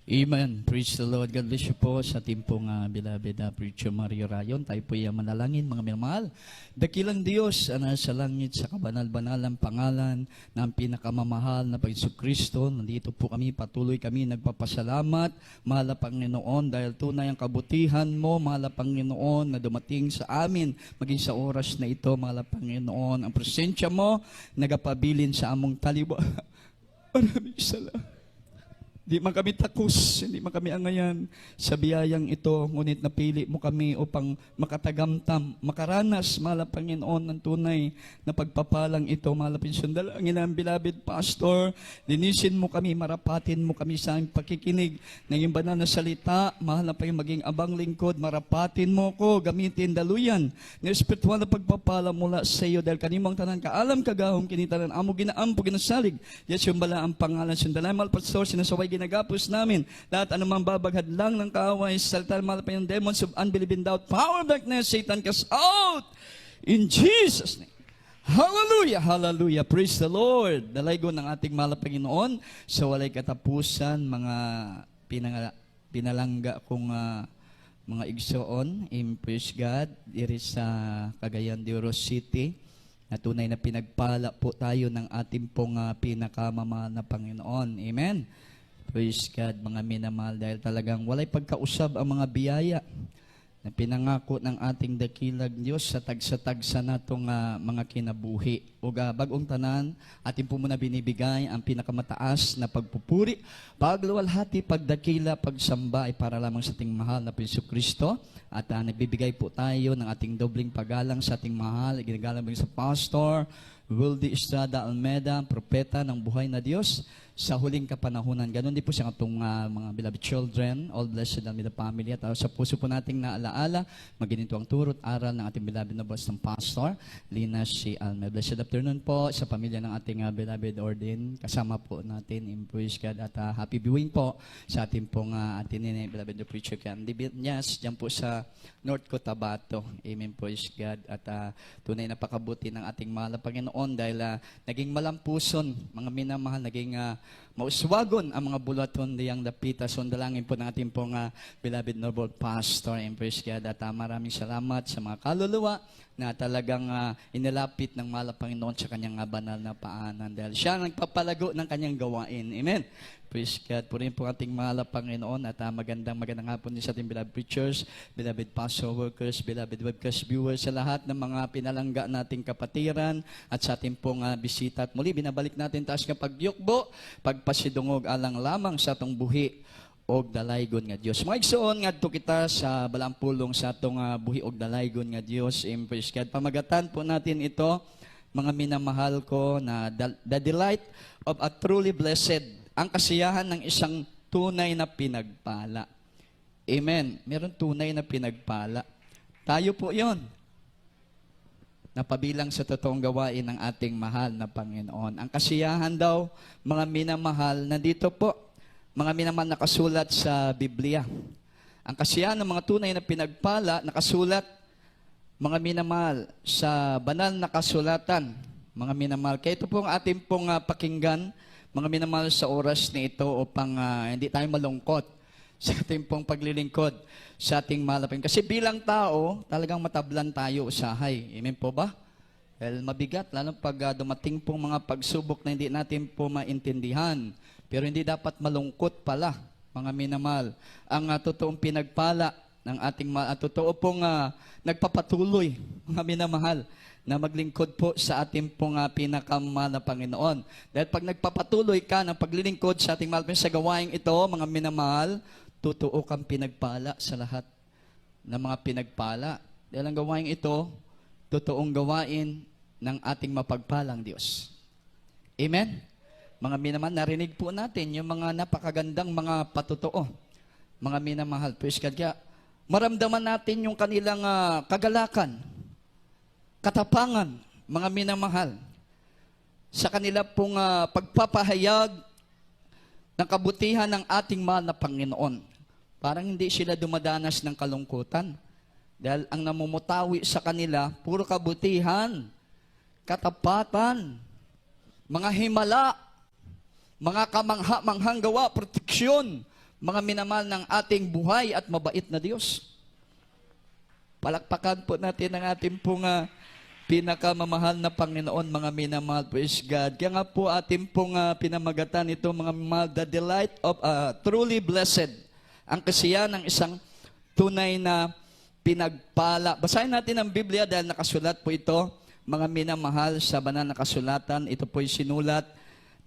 Amen. Praise the Lord. God bless you po sa ating pong beloved Preacher Mario Rayon. Tayo po yung manalangin, mga minamahal. Dakilang Diyos, nasa langit sa kabanal-banalang pangalan ng pinakamamahal na Panginoong Kristo. Nandito po kami, patuloy kami nagpapasalamat, mahal na Panginoon, dahil tunay ang kabutihan mo, mahal na Panginoon, na dumating sa amin, maging sa oras na ito, mahal na Panginoon. Ang presensya mo, nagapabilin sa among taliwa. Maraming salamat. Di man kami takus, hindi man kami angayan sa biyayang ito, ngunit napili mo kami upang makatagamtam, makaranas, mahal na Panginoon, ng tunay na pagpapalang ito, mahal na Dalangin ang beloved Pastor, linisin mo kami, marapatin mo kami sa aming pakikinig ng iyong banal na salita, mahal na Panginoon, maging abang lingkod, marapatin mo ko, gamitin daluyan, ng espiritual na pagpapala mula sa iyo, dahil kanimang tanan kaalam kagahom, kinitanan, amo ginaampo, ginasalig, yes, yung bala ang pangalan, sundalay, mahal Pastor, sinasaway ginagapos namin. Lahat anumang babaghad lang ng kaaway, salita ng malapay ng demons of unbelief and doubt, power of darkness, Satan cast out in Jesus' name. Hallelujah, hallelujah, praise the Lord. Dalaygo ng ating mahal na Panginoon sa walay katapusan, mga pinalangga kong mga igsoon, praise God, diri sa Cagayan de Oro City, na tunay na pinagpala po tayo ng ating pong pinakamamahal na Panginoon. Amen. Praise God, mga minamahal, dahil talagang walay pagkausab ang mga biyaya na pinangako ng ating dakilag Diyos sa tagsa-tagsa natong mga kinabuhi. O bagong tanan, ating po muna binibigay ang pinakamataas na pagpupuri, pagluwalhati, pagdakila, pagsamba ay para lamang sa ating mahal na Panginoong Kristo. At nagbibigay po tayo ng ating dobling paggalang sa ating mahal, ginagalang sa Pastor Wildy Estrada Almeda, propeta ng buhay na Diyos sa huling kapanahunan. Ganon din po siya itong mga beloved children, all blessed Almeda family. At sa puso po nating naalaala, maginito ang turot aral ng ating beloved na boss ng Pastor Lina C. Almeda. Blessed afternoon po sa pamilya ng ating beloved Ordin. Kasama po natin in praise God at happy viewing po sa ating pong ating beloved the Preacher Candy Yes, dyan po sa North Cotabato. Amen, praise God. At tunay na pakabuti ng ating mahal na Panginoon dahil naging malampuson, mga minamahal, naging mauswagon ang mga bulaton diyang dapita. So, dalangin po ng ating pong beloved noble Pastor and praise God. At maraming salamat sa mga kaluluwa na talagang inilapit ng mahal na Panginoon sa kanyang banal na paanan dahil siya nagpapalago ng kanyang gawain. Amen. Praise God. Purihin po ating mahal na Panginoon at magandang hapon din sa ating beloved preachers, beloved pastor workers, beloved webcast viewers, sa lahat ng mga pinalangga nating kapatiran at sa ating pong bisita. At muli, binabalik natin taas nga pagyukbo, pagpasidungog alang lamang sa atong buhi og dalaygon nga Dios. Mga igsoon ngadto kita sa balampulong sa atong buhi og dalaygon nga Dios. Praise God. Pamagatan po natin ito, mga minamahal ko, na the delight of a truly blessed, ang kasiyahan ng isang tunay na pinagpala. Amen. Meron tunay na pinagpala. Tayo po yon. Napabilang sa totoong gawain ng ating mahal na Panginoon. Ang kasiyahan daw, mga minamahal, nandito po, mga minamahal nakasulat sa Biblia. Ang kasiyahan ng mga tunay na pinagpala, nakasulat, mga minamahal, sa banal na kasulatan. Mga minamahal, kaya ito po ang ating pong pakinggan, mga minamahal, sa oras na ito upang hindi tayo malungkot sa ating pong paglilingkod sa ating mahal na Panginoon. Kasi bilang tao, talagang matablan tayo usahay. Amen po ba? Well, mabigat, lalo pag dumating pong mga pagsubok na hindi natin po maintindihan. Pero hindi dapat malungkot pala, mga minamahal. Ang totoong pinagpala ng ating totoo pong nagpapatuloy, mga minamahal, na maglingkod po sa ating pong pinakamahal na Panginoon. Dahil pag nagpapatuloy ka ng paglilingkod sa ating mahal sa gawain ito, mga minamahal, totoo kang pinagpala sa lahat ng mga pinagpala. Dahil ang gawain ito, totoong gawain ng ating mapagpalang Diyos. Amen? Mga minamahal, narinig po natin yung mga napakagandang mga patotoo. Mga minamahal, praise God. Kaya maramdaman natin yung kanilang kagalakan, katapangan, mga minamahal, sa kanila pong pagpapahayag ng kabutihan ng ating mahal na Panginoon. Parang hindi sila dumadanas ng kalungkutan. Dahil ang namumutawi sa kanila, puro kabutihan, katapatan, mga himala, mga kamangha-manghang gawa, proteksyon, mga minamahal ng ating buhay at mabait na Diyos. Palakpakan po natin ang ating pong pinakamamahal na Panginoon, mga minamahal, praise God. Kaya nga po ating pong pinamagatan ito, mga minamahal, the delight of truly blessed. Ang kasiyahan ng isang tunay na pinagpala. Basahin natin ang Biblia dahil nakasulat po ito, mga minamahal, sa banal na kasulatan. Ito po'y sinulat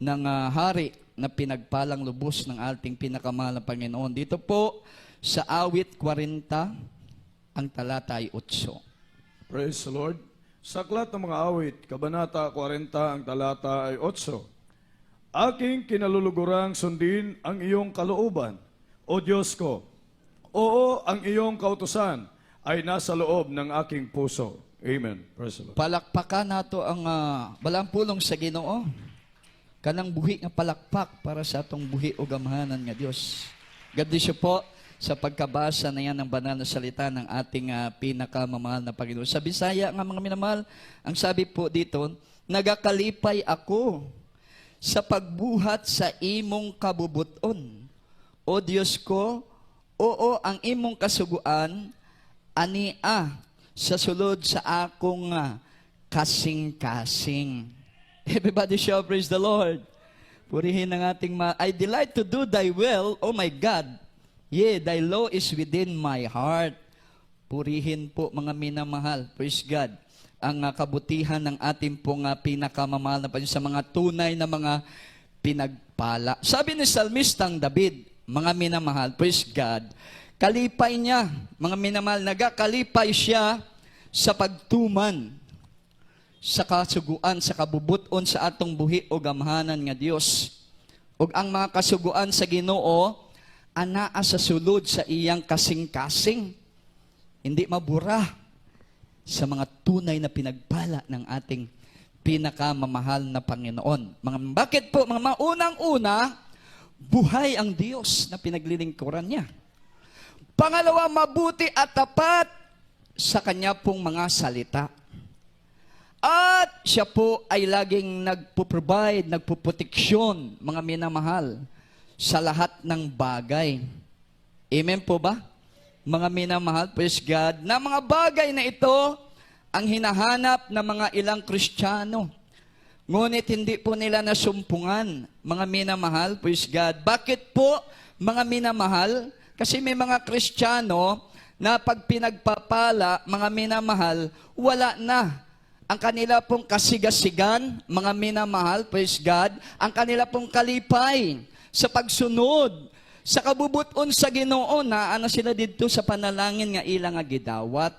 ng hari na pinagpalang lubos ng ating pinakamahal na Panginoon. Dito po sa awit 40, ang talata ay 8. Praise the Lord. Sa aklat ng mga awit, kabanata 40, ang talata ay 8. Aking kinalulugurang sundin ang iyong kalooban, O Diyos ko. Oo, ang iyong kautusan ay nasa loob ng aking puso. Amen. Praise the Lord. Palakpakan nato ang balang pulong sa Ginoo. Kanang buhi nga palakpak para sa atong buhi o gamhanan nga Dios. God bless you po sa pagkabasa na yan ng banal na salita ng ating pinakamamahal na Panginoon. Sa Bisaya nga mga minamahal, ang sabi po dito, nagakalipay ako sa pagbuhat sa imong kabubuton. O Diyos ko, oo, ang imong kasuguan, ania sa sulod sa akong kasing-kasing. Everybody shall praise the Lord. Purihin ang ating I delight to do thy will, O my God. Yea, thy law is within my heart. Purihin po mga minamahal, praise God, ang kabutihan ng ating pong pinakamamahal na Panginoon sa mga tunay na mga pinagpala. Sabi ni Salmistang David, mga minamahal, praise God, kalipay niya, mga minamahal, nagakalipay siya sa pagtuman, sa kasuguan, sa kabubuton sa atong buhi o gamhanan nga Dios. Ug ang mga kasuguan sa Ginoo anaa sa sulod sa iyang kasing-kasing. Hindi mabura sa mga tunay na pinagpala ng ating pinakamamahal na Panginoon. Bakit po? Mga maunang-una, buhay ang Diyos na pinaglilingkuran niya. Pangalawa, mabuti at tapat sa kanya pong mga salita. At siya po ay laging nagpo-provide, nagpo-proteksyon, mga minamahal, sa lahat ng bagay. Amen po ba? Mga minamahal, praise God, na mga bagay na ito ang hinahanap ng mga ilang Kristiyano. Ngunit hindi po nila nasumpungan, mga minamahal, praise God. Bakit po, mga minamahal? Kasi may mga Kristiyano na pag pinagpapala, mga minamahal, wala na ang kanila pong kasigasigan, mga minamahal, praise God, ang kanila pong kalipay sa pagsunod, sa kabubuton sa Ginoo na ano sila dito sa panalangin nga ilang gidawat.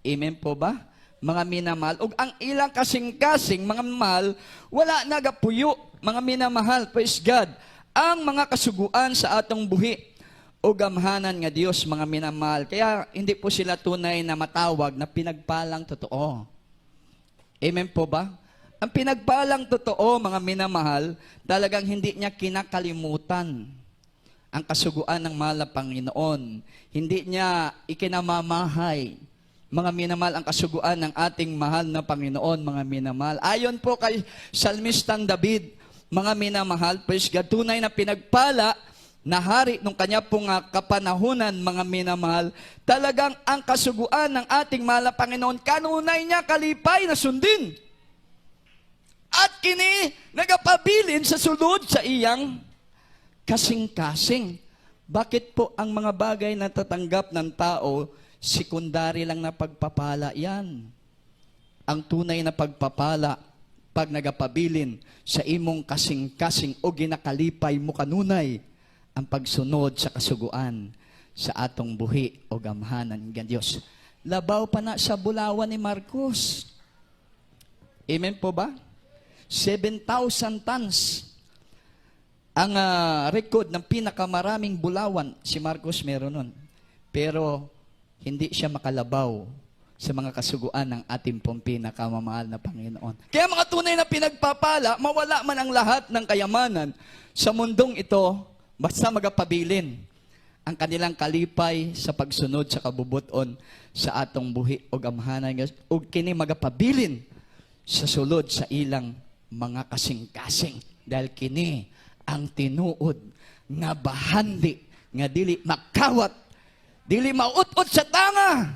Amen po ba? Mga minamahal. Ug ang ilang kasing-kasing, mga mahal, wala nagapuyo, mga minamahal, praise God, ang mga kasuguan sa atong buhi o gamhanan nga Dios, mga minamahal. Kaya hindi po sila tunay na matawag na pinagpalang totoo. Amen po ba? Ang pinagpalang totoo, mga minamahal, talagang hindi niya kinakalimutan ang kasuguan ng mahal na Panginoon. Hindi niya ikinamamahay, mga minamahal, ang kasuguan ng ating mahal na Panginoon, mga minamahal. Ayon po kay Salmistang David, mga minamahal, praise God, tunay na pinagpala na hari nung kanya pong kapanahunan, mga minamahal, talagang ang kasuguan ng ating mahal na Panginoon, kanunay niya kalipay na sundin. At kini nagapabilin sa sulod sa iyang kasing-kasing. Bakit po ang mga bagay na tatanggap ng tao, sekundary lang na pagpapala yan? Ang tunay na pagpapala, pag nagapabilin sa imong kasing-kasing o ginakalipay mo kanunay, ang pagsunod sa kasuguan sa atong buhi o gamhanan ng Diyos. Labaw pa na sa bulawan ni Marcos. Amen po ba? 7,000 tons ang record ng pinakamaraming bulawan. Si Marcos meron nun. Pero hindi siya makalabaw sa mga kasuguan ng ating pong pinakamamahal na Panginoon. Kaya mga tunay na pinagpapala, mawala man ang lahat ng kayamanan sa mundong ito, basta magapabilin ang kanilang kalipay sa pagsunod sa kabubuton sa atong buhi o gamhanan o kini magapabilin sa sulod sa ilang mga kasing-kasing dahil kini ang tinuod nga bahandi nga dili makawat, dili maut-ut sa tanga.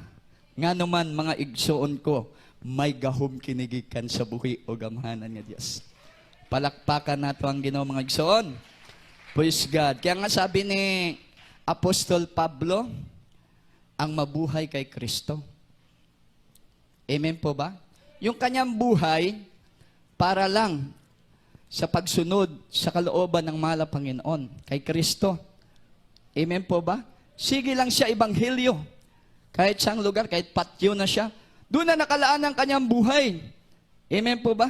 Nga naman mga igsoon ko, may gahom kinigikan sa buhi o gamhanan nga Dios. Palakpakan nato ang Ginoo mga igsoon. Praise God. Kaya nga sabi ni Apostol Pablo, ang mabuhay kay Kristo. Amen po ba? Yung kanyang buhay, para lang sa pagsunod sa kalooban ng mahal na Panginoon, kay Kristo. Amen po ba? Sige lang siya ebanghelyo. Kahit saan lugar, kahit patyo na siya, doon na nakalaan ang kanyang buhay. Amen po ba?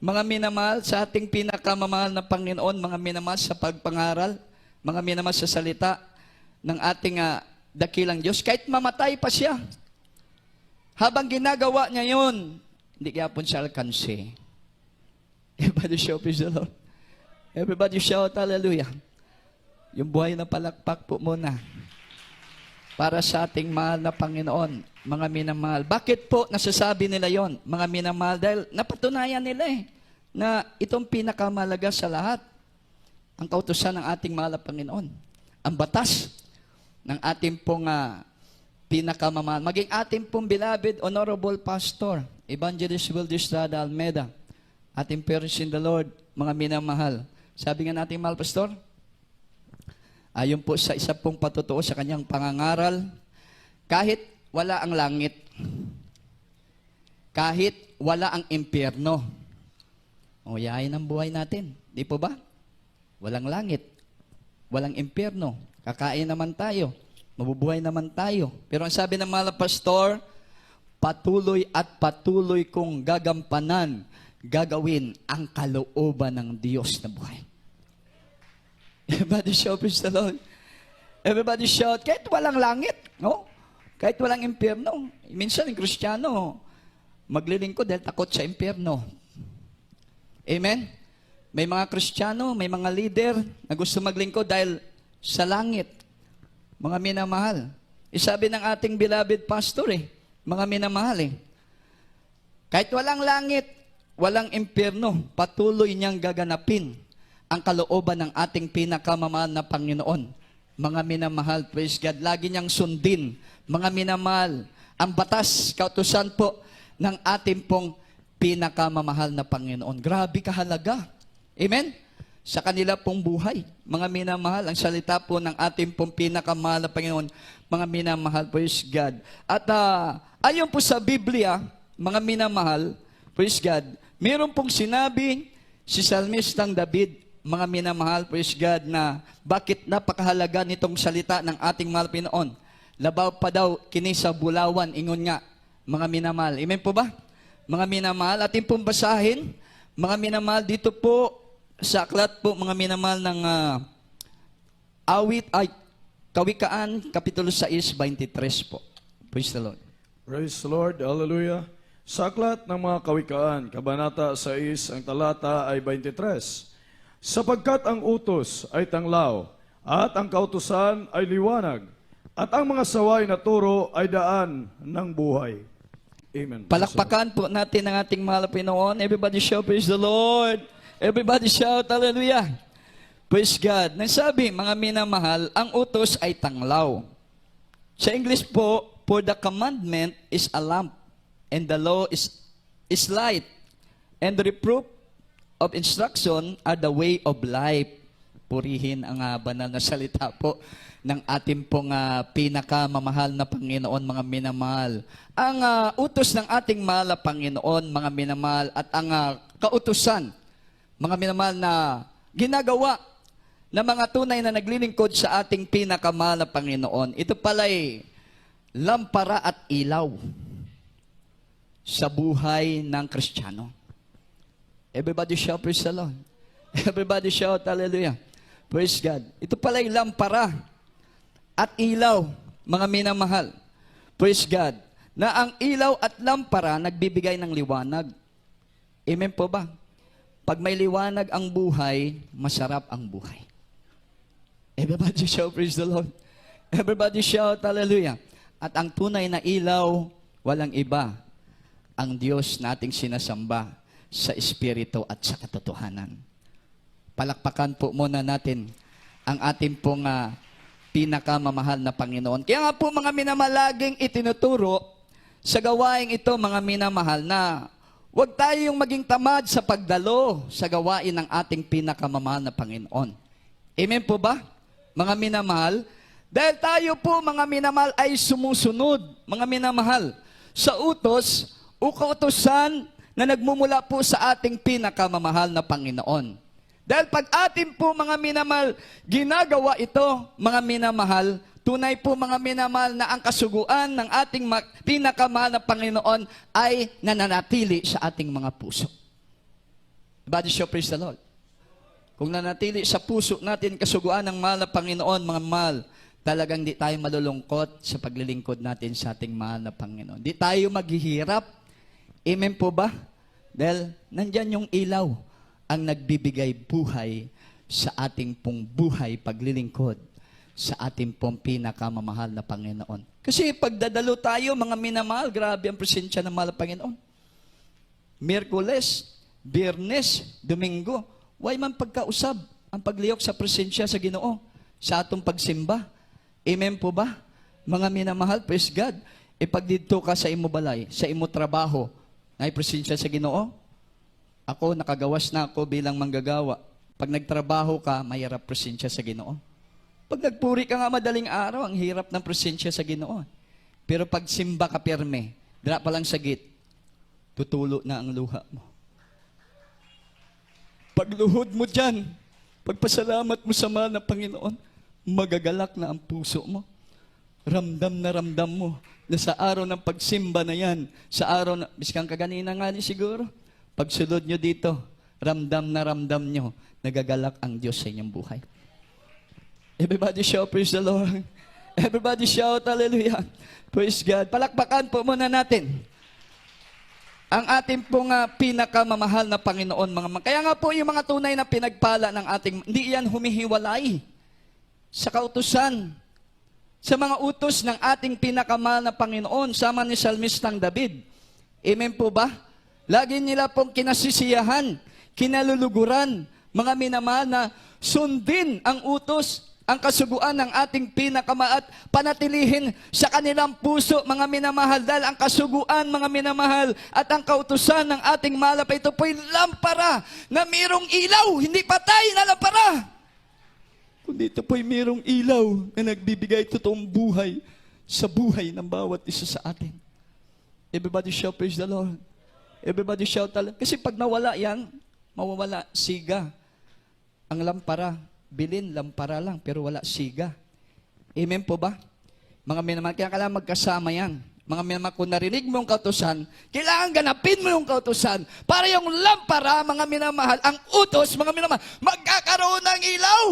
Mga minamahal sa ating pinakamamahal na Panginoon, mga minamahal sa pagpangaral, mga minamahal sa salita ng ating dakilang Diyos, kahit mamatay pa siya, habang ginagawa niya yun, hindi kaya po siya alkansi. Everybody shout, praise the Lord. Everybody shout, hallelujah. Yung buhay na palakpak po muna para sa ating mahal na Panginoon, mga minamahal. Bakit po nasasabi nila yon, mga minamahal? Dahil napatunayan nila na itong pinakamalaga sa lahat, ang kautusan ng ating mahal na Panginoon. Ang batas ng ating pong pinakamamahal. Maging ating pong beloved, honorable pastor, Evangelist Wilder Estrada Almeda, ating parents in the Lord, mga minamahal. Sabi nga natin, mahal pastor, ayon po sa isa pong patutuo sa kanyang pangangaral, kahit wala ang langit, kahit wala ang impyerno, o yayin ang buhay natin. Di po ba? Walang langit, walang impyerno, kakain naman tayo, mabubuhay naman tayo. Pero ang sabi ng mahal na pastor, patuloy at patuloy kong gagampanan, gagawin ang kalooban ng Diyos na buhay. Everybody shout, praise the Lord. Everybody shout, kahit walang langit, no? Kahit walang impyerno. Minsan, yung Kristiyano, maglilingkod dahil takot sa impyerno. Amen? May mga Kristiyano, may mga leader na gusto maglingkod dahil sa langit. Mga minamahal. Isabi ng ating beloved pastor mga minamahal kahit walang langit, walang impyerno, patuloy niyang gaganapin ang kalooban ng ating pinakamamahal na Panginoon. Mga minamahal, praise God, lagi niyang sundin, mga minamahal, ang batas, kautusan po ng ating pong pinakamamahal na Panginoon. Grabe kahalaga. Amen? Sa kanila pong buhay. Mga minamahal, ang salita po ng ating pong pinakamahal na Panginoon, mga minamahal, praise God. At ayon po sa Biblia, mga minamahal, praise God, meron pong sinabi si Salmistang David, mga minamahal, praise God, na bakit napakahalaga nitong salita ng ating mahal Pinoon. Labaw pa daw kini sa bulawan, ingon nga, mga minamahal. Amen po ba? Mga minamahal, ating pong basahin, mga minamahal, dito po sa aklat po, mga minamahal ng Kawikaan, Kapitulo 6:23 po. Praise the Lord. Praise the Lord, hallelujah. Sa aklat ng mga Kawikaan, Kabanata 6, ang talata ay 23. Sapagkat ang utos ay tanglaw, at ang kautusan ay liwanag, at ang mga saway na turo ay daan ng buhay. Amen. Palakpakan po natin ang ating mahal na Pinoon. Everybody shout, praise the Lord. Everybody shout, hallelujah. Praise God. Nasabi, mga minamahal, ang utos ay tanglaw. Sa English po, for the commandment is a lamp, and the law is light, and the reproof of instruction are the way of life. Purihin ang banal na salita po ng ating pong pinakamamahal na Panginoon, mga minamahal. Ang utos ng ating mahal na Panginoon, mga minamahal, at ang kautusan, mga minamahal, na ginagawa ng mga tunay na naglilingkod sa ating pinakamahal na Panginoon. Ito pala'y lampara at ilaw sa buhay ng Kristiyano. Everybody shout, praise the Lord. Everybody shout, hallelujah. Praise God. Ito pala'y lampara at ilaw, mga minamahal. Praise God. Na ang ilaw at lampara nagbibigay ng liwanag. Amen po ba? Pag may liwanag ang buhay, masarap ang buhay. Everybody shout, praise the Lord. Everybody shout, hallelujah. At ang tunay na ilaw, walang iba, ang Diyos nating sinasamba sa Espiritu at sa katotohanan. Palakpakan po muna natin ang ating pong pinakamamahal na Panginoon. Kaya nga po mga minamalaging itinuturo sa gawaing ito, mga minamahal, na huwag tayong maging tamad sa pagdalo sa gawain ng ating pinakamamahal na Panginoon. Amen po ba, mga minamahal? Dahil tayo po, mga minamahal, ay sumusunod, mga minamahal, sa utos o kautusan na nagmumula po sa ating pinakamamahal na Panginoon. Dahil pag atin po, mga minamahal, ginagawa ito, mga minamahal, tunay po, mga minamahal, na ang kasuguan ng ating pinakamahal na Panginoon ay nananatili sa ating mga puso. Body show, praise the Lord. Kung nanatili sa puso natin kasuguan ng mahal na Panginoon, mga mahal, talagang di tayo malulungkot sa paglilingkod natin sa ating mahal na Panginoon. Di tayo maghihirap. Amen po ba? Dahil nandyan yung ilaw ang nagbibigay buhay sa ating pong buhay paglilingkod sa ating pong pinakamamahal na Panginoon. Kasi pagdadalo tayo, mga minamahal, grabe ang presensya ng mahal na Panginoon. Miyerkules, Biyernes, Domingo, way man pagkausab ang pagliyok sa presensya sa Ginoo sa atong pagsimba. Amen po ba? Mga minamahal, praise God. E pag dito ka sa imo balay, sa imo trabaho, na presensya sa Ginoo, ako, nakagawas na ako bilang manggagawa. Pag nagtrabaho ka, mayarap presensya sa Ginoo. Pag nagpuri ka nga madaling araw, ang hirap ng presensya sa Ginoo. Pero pag simba ka pirme, dira pa lang sagit, tutulo na ang luha mo. Pagluhod mo dyan, pagpasalamat mo sa mahal na Panginoon, magagalak na ang puso mo. Ramdam mo na sa araw ng pagsimba na yan, sa araw na, biskang kaganina nga ni siguro, pagsulod nyo dito, ramdam nyo, nagagalak ang Diyos sa inyong buhay. Everybody shout, praise the Lord. Everybody shout, hallelujah. Praise God. Palakpakan po muna natin ang ating pong pinakamamahal na Panginoon. Kaya nga po yung mga tunay na pinagpala ng ating, hindi yan humihiwalay sa kautusan, sa mga utos ng ating pinakamahal na Panginoon, sama ni Salmistang David. Amen po ba? Lagi nila pong kinasisiyahan, kinaluluguran, mga minamahal, na sundin ang utos, ang kasuguan ng ating pinakamahal at panatilihin sa kanilang puso, mga minamahal, dahil ang kasuguan, mga minamahal, at ang kautusan ng ating mahal, ito po'y lampara na mayroong ilaw, hindi patay na lampara. Kundi ito po'y mayroong ilaw na nagbibigay totoong buhay sa buhay ng bawat isa sa atin. Everybody shout, praise the Lord. Everybody shout, kasi pag nawala yan, mawawala siga. Ang lampara, bilin, lampara lang, pero wala siga. Amen po ba? Mga minamahal, kaya kailangan magkasama yan. Mga minamahal, kung narinig mo yung kautusan, kailangan ganapin mo yung kautusan para yung lampara, mga minamahal, ang utos, mga minamahal, magkakaroon ng ilaw.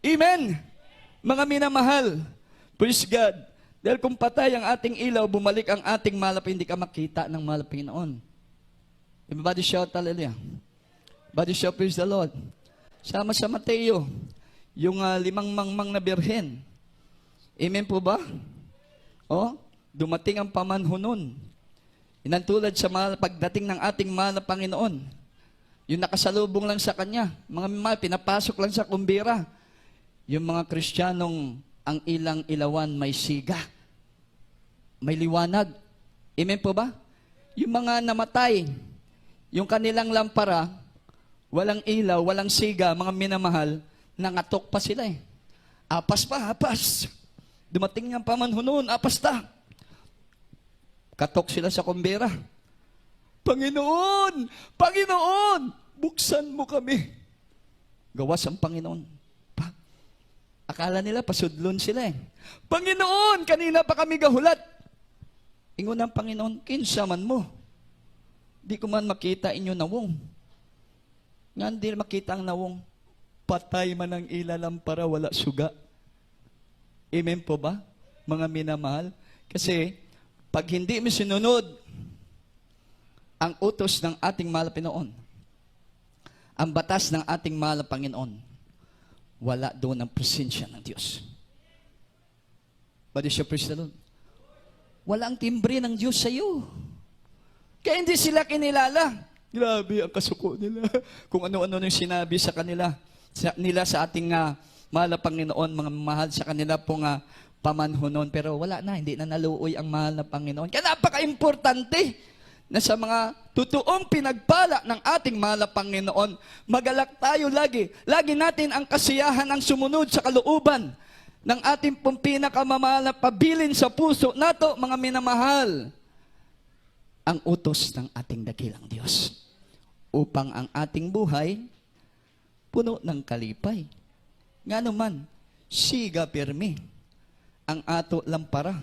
Amen. Mga minamahal, praise God. Dahil kung patay ang ating ilaw, bumalik ang ating malap, hindi ka makita ng malap Panginoon. Everybody shout, hallelujah. Everybody shout, praise the Lord. Sama sa Mateo, yung 5 mangmang na birhen. Amen po ba? Oh, dumating ang pamanhunon. Inantulad sa pagdating ng ating mahal na Panginoon. Yung nakasalubong lang sa Kanya. Mga minamahal, pinapasok lang sa kumbira. Yung mga Kristiyanong ang ilang ilawan may siga, may liwanag. Amen po ba? Yung mga namatay, yung kanilang lampara, walang ilaw, walang siga, mga minamahal, nangatok pa sila eh. Apas pa, apas. Dumating ang pamanhunon, apas ta. Katok sila sa kumbera. Panginoon! Panginoon! Buksan mo kami. Gawas ang Panginoon. Akala nila pasudlon sila eh. Panginoon, kanina pa kami gahulat. Ingon ng Panginoon, kinsa man mo. Di ko man makita inyo nawong. Nga hindi makita ang nawong. Patay man ang ilalam para wala suga. Amen po ba, mga minamahal? Kasi, pag hindi mo sinunod ang utos ng ating mahal na Panginoon, ang batas ng ating mahal na Panginoon, wala doon ang presensya ng Diyos. But is your praise the Lord? Walang timbre ng Diyos sa iyo. Kaya hindi sila kinilala. Grabe ang kasuko nila. Kung ano-ano yung sinabi sa kanila, sa ating mahal na Panginoon, mga mahal sa kanila pong pamanhonon. Pero wala na, hindi na naluoy ang mahal na Panginoon. Kaya napaka-importante na sa mga totoong pinagpala ng ating mahal na Panginoon, magalak tayo lagi. Lagi natin ang kasiyahan ang sumunod sa kalooban ng ating pong pinakamamahal na pabilin sa puso nato, mga minamahal, ang utos ng ating dakilang Diyos upang ang ating buhay puno ng kalipay. Nga naman, siga pirmi ang ato lampara.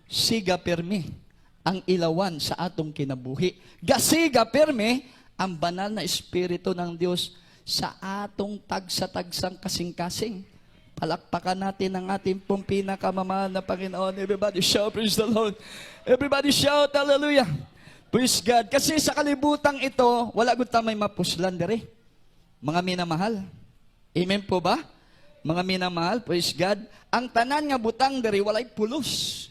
Siga pirmi ang ilawan sa atong kinabuhi. Gasiga pirmi ang banal na Espiritu ng Diyos sa atong tagsa-tagsang kasing-kasing. Palakpakan natin ang ating pong pinakamamahal na Panginoon. Everybody shout, praise the Lord. Everybody shout, hallelujah. Praise God. Kasi sa kalibutang ito, wala gud ta may mapuslan dere. Mga minamahal. Amen po ba? Mga minamahal, praise God. Ang tanan nga butang dere walay pulos.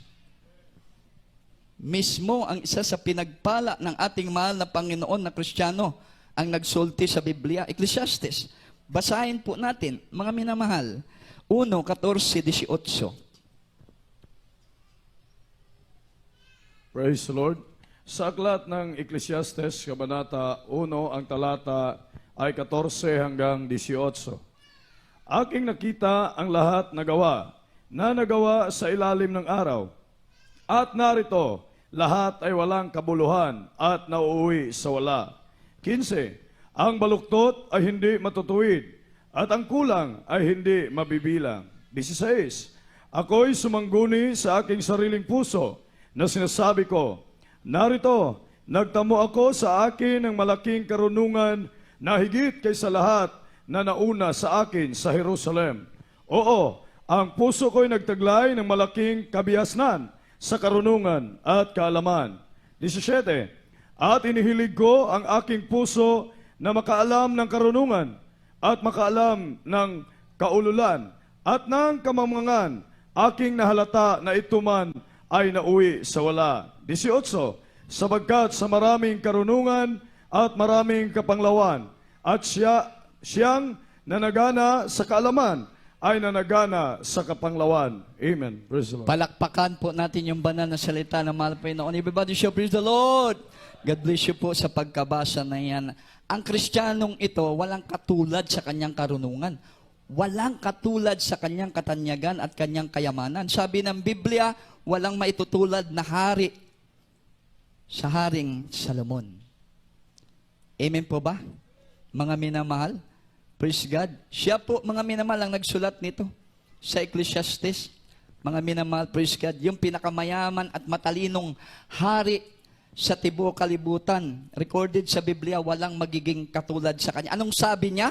Mismo ang isa sa pinagpala ng ating mahal na Panginoon na Kristiyano ang nagsulti sa Biblia, Ecclesiastes. Basahin po natin, mga minamahal. 1:14-18. Praise the Lord. Sa aklat ng Ecclesiastes, Kabanata 1, ang talata ay 14 hanggang 18. Aking nakita ang lahat na nagawa sa ilalim ng araw. At narito, lahat ay walang kabuluhan at nauuwi sa wala. 15. Ang baluktot ay hindi matutuwid at ang kulang ay hindi mabibilang. 16. Ako'y sumangguni sa aking sariling puso na sinasabi ko, narito, nagtamo ako sa akin ng malaking karunungan na higit kaysa lahat na nauna sa akin sa Jerusalem. Oo, ang puso ko'y nagtaglay ng malaking kabihasnan sa karunungan at kaalaman. 17. At inihilig ko ang aking puso na makaalam ng karunungan at makaalam ng kaululan at ng kamamangan, aking nahalata na ito man ay nauwi sa wala. 18. Sabagkat sa maraming karunungan at maraming kapanglawan, at siyang nanagana sa kaalaman ay nanagana sa kapanglawan. Amen. Praise the Lord. Palakpakan po natin yung banal na salita ng mahal na Panginoon. Everybody shout, praise the Lord. God bless you po sa pagkabasa na yan. Ang Kristiyanong ito, walang katulad sa kanyang karunungan. Walang katulad sa kanyang katanyagan at kanyang kayamanan. Sabi ng Biblia, walang maitutulad na hari sa Haring Salomon. Amen po ba? Mga minamahal, praise God. Siya po, mga minamahal, ang nagsulat nito sa Ecclesiastes. Mga minamahal, praise God, yung pinakamayaman at matalinong hari sa tibuok kalibutan. Recorded sa Biblia, walang magiging katulad sa kanya. Anong sabi niya?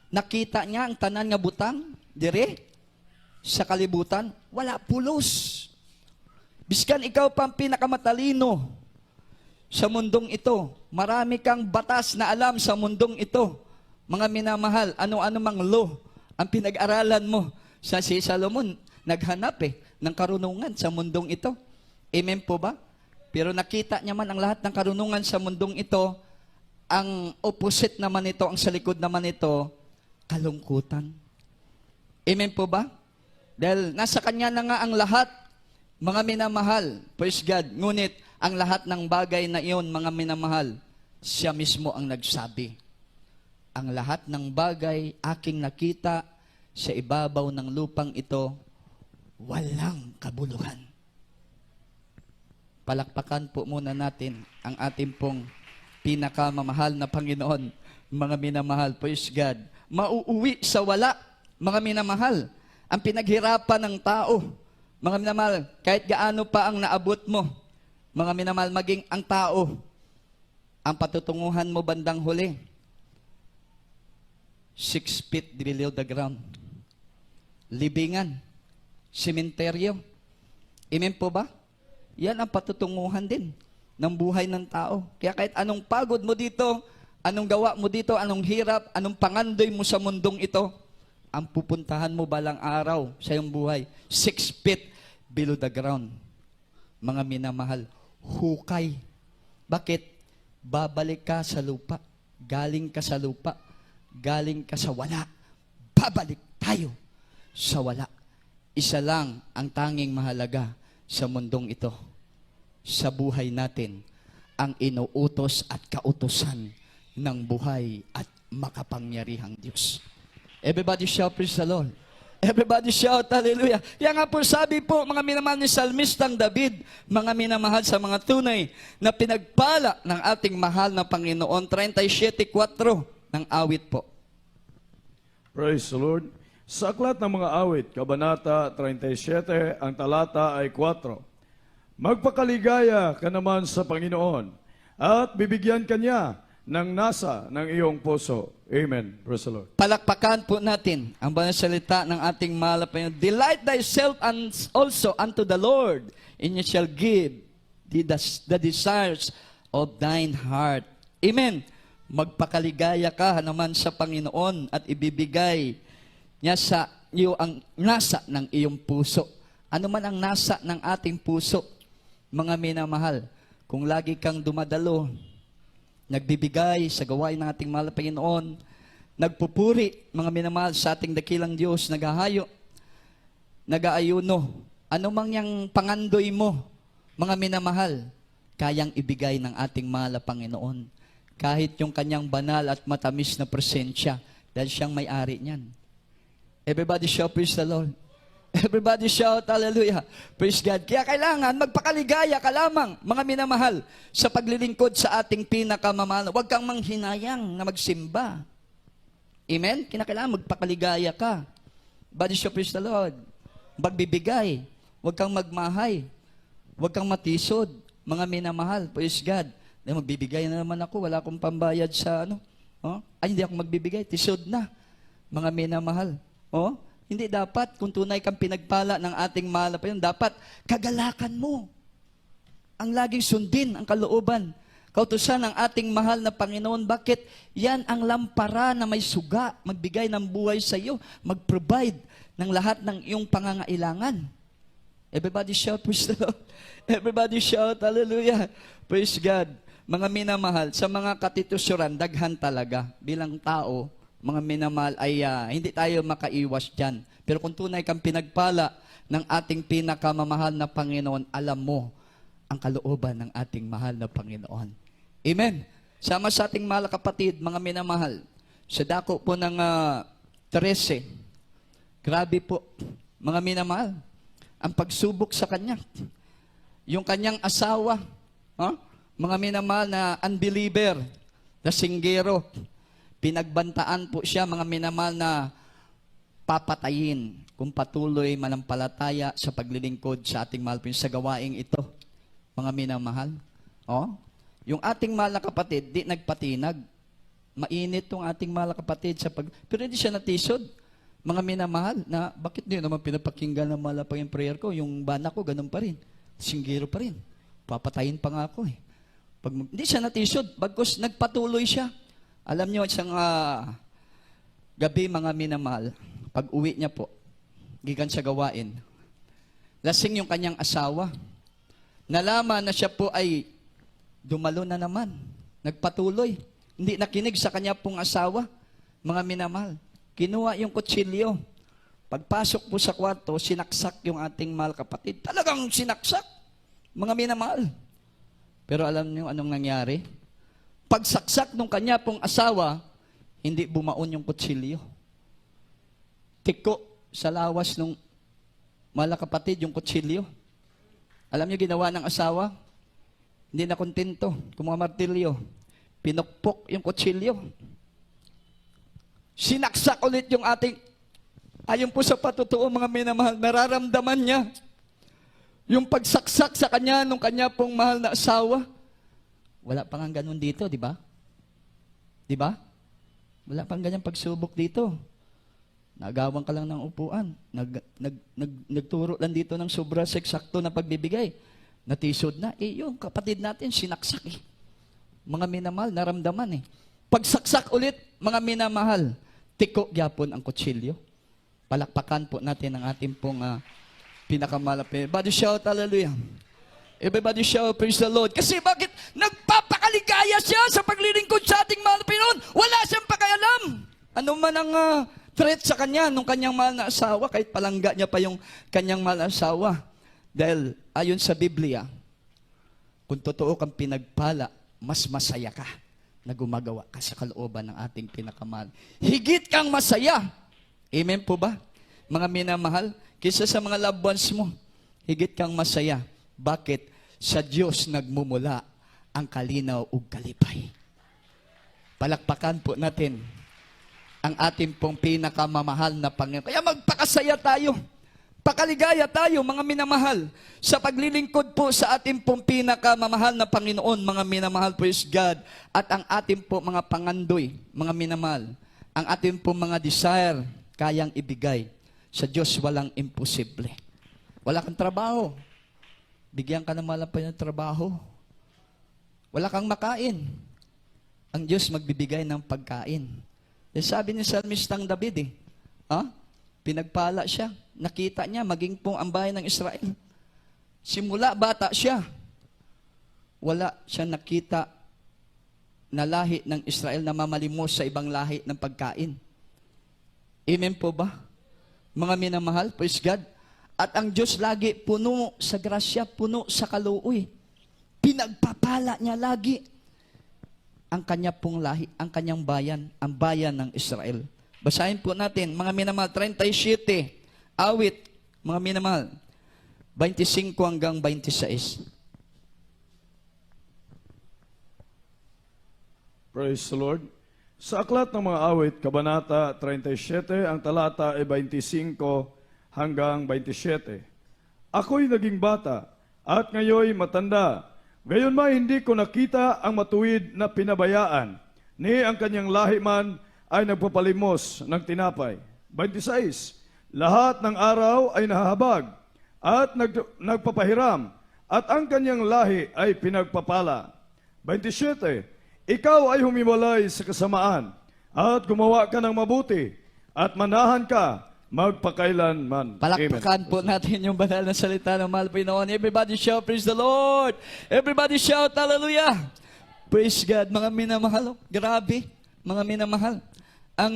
Nakita niya ang tanan nga butang, dire, sa kalibutan, wala pulos. Biskan ikaw pa ang pinakamatalino sa mundong ito. Marami kang batas na alam sa mundong ito. Mga minamahal, ano-ano mang law ang pinag-aralan mo. Sa si Solomon, naghanap ng karunungan sa mundong ito. Amen po ba? Pero nakita niya man ang lahat ng karunungan sa mundong ito, ang opposite naman ito, ang sa likod naman ito, kalungkutan. Amen po ba? Dahil nasa kanya na nga ang lahat, mga minamahal, praise God. Ngunit, ang lahat ng bagay na iyon, mga minamahal, siya mismo ang nagsabi. Ang lahat ng bagay aking nakita sa ibabaw ng lupang ito, walang kabuluhan. Palakpakan po muna natin ang ating pong pinakamamahal na Panginoon, mga minamahal, praise God. Mauuwi sa wala, mga minamahal, ang pinaghirapan ng tao, mga minamahal, kahit gaano pa ang naabot mo, mga minamahal, maging ang tao, ang patutunguhan mo bandang huli, 6 feet below the ground. Libingan, sementeryo. Amen po ba? Yan ang patutunguhan din ng buhay ng tao. Kaya kahit anong pagod mo dito, anong gawa mo dito, anong hirap, anong pangandoy mo sa mundong ito, ang pupuntahan mo balang araw sa iyong buhay, 6 feet below the ground. Mga minamahal, hukay. Bakit? Babalik ka sa lupa. Galing ka sa lupa. Galing ka sa wala. Babalik tayo sa wala. Isa lang ang tanging mahalaga sa mundong ito, sa buhay natin, ang inuutos at kautusan ng buhay at makapangyarihang Diyos. Everybody shout, praise the Lord. Everybody shout, hallelujah. Yan nga po sabi po, mga minamahal ni Salmistang David, mga minamahal sa mga tunay na pinagpala ng ating mahal na Panginoon, 37:4 ng awit po. Praise the Lord. Sa aklat ng mga awit, Kabanata 37, ang talata ay 4. Magpakaligaya ka naman sa Panginoon at bibigyan ka niya ng nasa ng iyong puso. Amen. Praise the Lord. Palakpakan po natin ang banal na salita ng ating mahal na Panginoon. Delight thyself also unto the Lord, and you shall give the desires of thine heart. Amen. Magpakaligaya ka naman sa Panginoon at ibibigay niya sa iyo ang nasa ng iyong puso. Ano man ang nasa ng ating puso, mga minamahal, kung lagi kang dumadalo, nagbibigay sa gawain ng ating mahal na Panginoon, nagpupuri, mga minamahal, sa ating dakilang Diyos, naghahayo, nag-aayuno, ano mang yang pangandoy mo, mga minamahal, kayang ibigay ng ating mahal na Panginoon. Kahit yung kanyang banal at matamis na presensya, dahil siyang may-ari niyan. Everybody shout, praise the Lord. Everybody shout, hallelujah. Praise God. Kaya kailangan magpakaligaya ka lamang, mga minamahal, sa paglilingkod sa ating pinakamamahal. Huwag kang manghinayang na magsimba. Amen? Kinakailangan magpakaligaya ka. Body shout, praise the Lord. Magbibigay. Huwag kang magmahay. Huwag kang matisod. Mga minamahal, praise God. Magbibigay na naman ako, wala akong pambayad sa ano. Oh? Ay, hindi ako magbibigay. Tisod na. Mga minamahal. Oh? Hindi dapat, kung tunay kang pinagpala ng ating mahal na Panginoon, dapat kagalakan mo. Ang laging sundin ang kalooban, kautusan ng ating mahal na Panginoon. Bakit? Yan ang lampara na may suga, magbigay ng buhay sa iyo, mag-provide ng lahat ng iyong pangangailangan. Everybody shout, praise the Lord. Everybody shout, hallelujah. Praise God. Mga minamahal, sa mga katitusuran, daghan talaga bilang tao, mga minamahal, ay hindi tayo makaiwas dyan. Pero kung tunay kang pinagpala ng ating pinakamamahal na Panginoon, alam mo ang kalooban ng ating mahal na Panginoon. Amen. Sama sa ating mahal kapatid, mga minamahal, sa dako po ng 13, grabe po, mga minamahal, ang pagsubok sa kanya. Yung kanyang asawa, mga minamahal na unbeliever, na singgero, pinagbantaan po siya, mga minamahal, na papatayin kung patuloy manampalataya sa paglilingkod sa ating mahal sa gawaing ito. Mga minamahal. Yung ating mahal na kapatid, di nagpatinag. Mainit tong ating mahal na kapatid. Pero hindi siya natisod. Mga minamahal, na bakit di naman pinapakinggan ng mahal pa yung prayer ko? Yung bana ko, ganun pa rin. Singgero pa rin. Papatayin pa nga ako eh. Hindi siya natisod. Bagkus nagpatuloy siya. Alam niyo, isang gabi, mga minamahal, pag uwi niya po, gikan sa gawain, lasing yung kanyang asawa. Nalaman na siya po ay dumalo na naman. Nagpatuloy. Hindi nakinig sa kanya pong asawa. Mga minamahal, kinuha yung kutsilyo. Pagpasok po sa kwarto, sinaksak yung ating mahal kapatid. Talagang sinaksak. Mga minamahal. Pero alam niyo anong nangyari? Pagsaksak nung kanya pong asawa, hindi bumaon yung kutsilyo. Tiko sa lawas nung mahal na kapatid yung kutsilyo. Alam niyo ginawa ng asawa? Hindi na kontento. Kumuha martilyo. Pinukpok yung kutsilyo. Sinaksak ulit yung ating, ayon po sa patutuo, mga minamahal, nararamdaman niya yung pagsaksak sa kanya nung kanya pong mahal na asawa. Wala pang ang ganun dito, di ba? Di ba? Wala pang ganyang pagsubok dito. Nagawang ka lang ng upuan. Nagturo lang dito ng sobra sa eksakto na pagbibigay. Natisod na. Yung kapatid natin, sinaksak eh. Mga minamahal, naramdaman eh. Pagsaksak ulit, mga minamahal, tiko gyapon ang kutsilyo. Palakpakan po natin ang ating pong pinakamalapit. Everybody shout, hallelujah. Everybody shout, praise the Lord. Kasi bakit? Nagpapakaligaya siya sa paglilingkod sa ating mahal na Panginoon. Wala siyang pakialam. Ano man ang threat sa kanya nung kanyang mahal na asawa, kahit palangga niya pa yung kanyang mahal na asawa. Dahil ayon sa Biblia, kung totoo kang pinagpala, mas masaya ka na gumagawa ka sa kalooban ng ating pinakamahal. Higit kang masaya. Amen po ba? Mga minamahal, kaysa sa mga loved ones mo, higit kang masaya. Bakit? Sa Diyos nagmumula ang kalinaw ug kalipay. Palakpakan po natin ang ating pong pinakamamahal na Panginoon. Kaya magpakasaya tayo. Pakaligaya tayo, mga minamahal, sa paglilingkod po sa ating pong pinakamamahal na Panginoon, mga minamahal, praise God, at ang ating po mga pangandoy, mga minamahal, ang ating pong mga desire, kayang ibigay. Sa Diyos walang imposible. Wala kang trabaho, bigyan ka ng malapay ng trabaho. Wala kang makain, ang Diyos magbibigay ng pagkain. Sabi ni Salmistang David, pinagpala siya. Nakita niya, maging po ang bayan ng Israel. Simula bata siya, wala siya nakita na lahi ng Israel na mamalimos sa ibang lahi ng pagkain. Amen po ba? Mga minamahal, praise God. At ang Diyos lagi puno sa grasya, puno sa kaluoy. Pinagpapala niya lagi ang kanya pong lahi, ang kanyang bayan, ang bayan ng Israel. Basahin po natin, mga minamahal, 37, awit, mga minamahal, 25 hanggang 26. Praise the Lord. Sa aklat ng mga awit, Kabanata 37, ang talata ay 25 hanggang 27. Ako'y naging bata, at ngayoy matanda. Gayon man hindi ko nakita ang matuwid na pinabayaan, ni ang kanyang lahi man ay nagpapalimos ng tinapay. 26. Lahat ng araw ay nahahabag at nagpapahiram, at ang kanyang lahi ay pinagpapala. 27. Ikaw ay humiwalay sa kasamaan, at gumawa ka ng mabuti, at manahan ka magpakailanman. Palakpakan po natin yung banal na salita ng mahal Panginoon. Everybody shout, praise the Lord! Everybody shout, hallelujah! Praise God, mga minamahal. Grabe, mga minamahal. Ang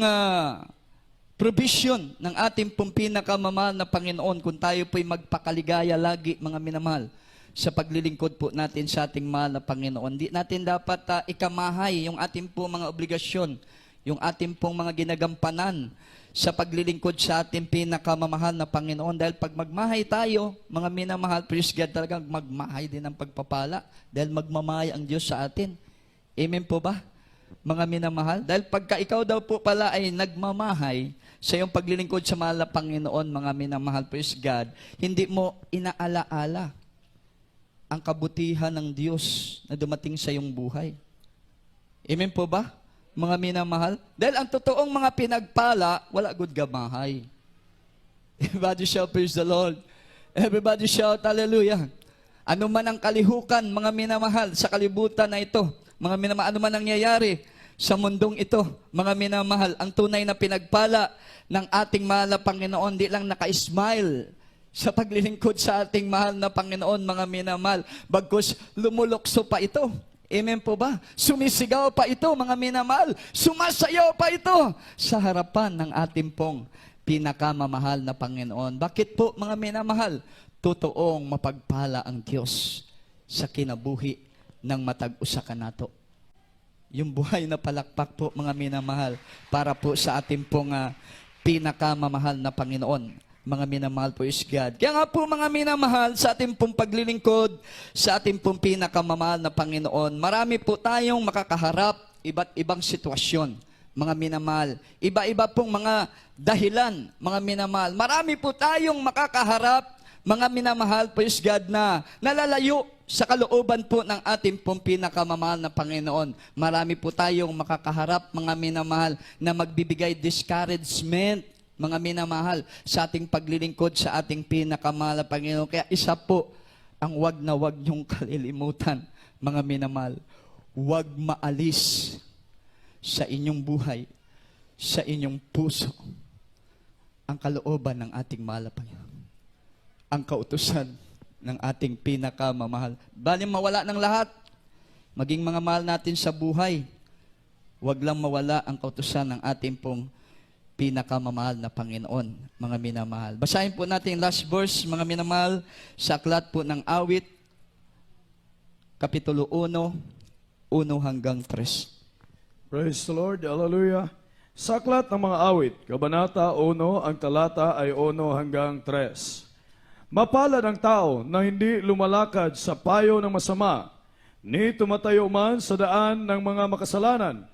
provision ng ating pong pinakamamahal na Panginoon kung tayo po'y magpakaligaya lagi, mga minamahal, sa paglilingkod po natin sa ating mahal na Panginoon. Di natin dapat ikamahay yung ating pong mga obligasyon, yung ating pong mga ginagampanan sa paglilingkod sa ating pinakamamahal na Panginoon. Dahil pag magmahay tayo, mga minamahal, praise God, talagang magmahay din ang pagpapala dahil magmamahay ang Diyos sa atin. Amen po ba? Mga minamahal, dahil pagka ikaw daw po pala ay nagmamahay sa iyong paglilingkod sa mahal na Panginoon, mga minamahal, praise God, hindi mo inaalaala ang kabutihan ng Diyos na dumating sa iyong buhay. Amen po ba? Mga minamahal, dahil ang totoong mga pinagpala, wala good gamahay. Everybody shout, praise the Lord. Everybody shout, hallelujah. Ano man ang kalihukan, mga minamahal, sa kalibutan na ito, mga minamahal, ano man ang nangyayari sa mundong ito, mga minamahal, ang tunay na pinagpala ng ating mahal na Panginoon, di lang naka-smile sa paglilingkod sa ating mahal na Panginoon, mga minamahal, bagkus lumulokso pa ito. Amen po ba? Sumisigaw pa ito, mga minamahal. Sumasayaw pa ito sa harapan ng ating pong pinakamamahal na Panginoon. Bakit po, mga minamahal? Totoong mapagpala ang Diyos sa kinabuhi ng matag-usa ka nato. Yung buhay na palakpak po, mga minamahal, para po sa ating pong pinakamamahal na Panginoon. Mga minamahal po is God. Kaya nga po, mga minamahal, sa ating pong paglilingkod, sa ating pong pinakamamahal na Panginoon, marami po tayong makakaharap, iba't ibang sitwasyon, mga minamahal. Iba-iba pong mga dahilan, mga minamahal. Marami po tayong makakaharap, mga minamahal po is God, na nalalayo sa kalooban po ng ating pong pinakamamahal na Panginoon. Marami po tayong makakaharap, mga minamahal, na magbibigay discouragement, mga minamahal, sa ating paglilingkod sa ating pinakamahal na Panginoon. Kaya isa po ang wag na wag niyong kalilimutan, mga minamahal. Wag maalis sa inyong buhay, sa inyong puso, ang kalooban ng ating mahal na Panginoon. Ang kautusan ng ating pinakamamahal. Bali mawala ng lahat, maging mga mahal natin sa buhay, wag lang mawala ang kautusan ng ating pong pinakamamahal na Panginoon, mga minamahal. Basahin po natin yung last verse, mga minamahal, sa aklat po ng Awit, Kapitulo 1, 1 hanggang 3. Praise the Lord. Hallelujah. Sa aklat ng mga awit, Kabanata 1, ang talata ay 1 hanggang 3. Mapalad ang tao na hindi lumalakad sa payo ng masama, ni tumatayo man sa daan ng mga makasalanan,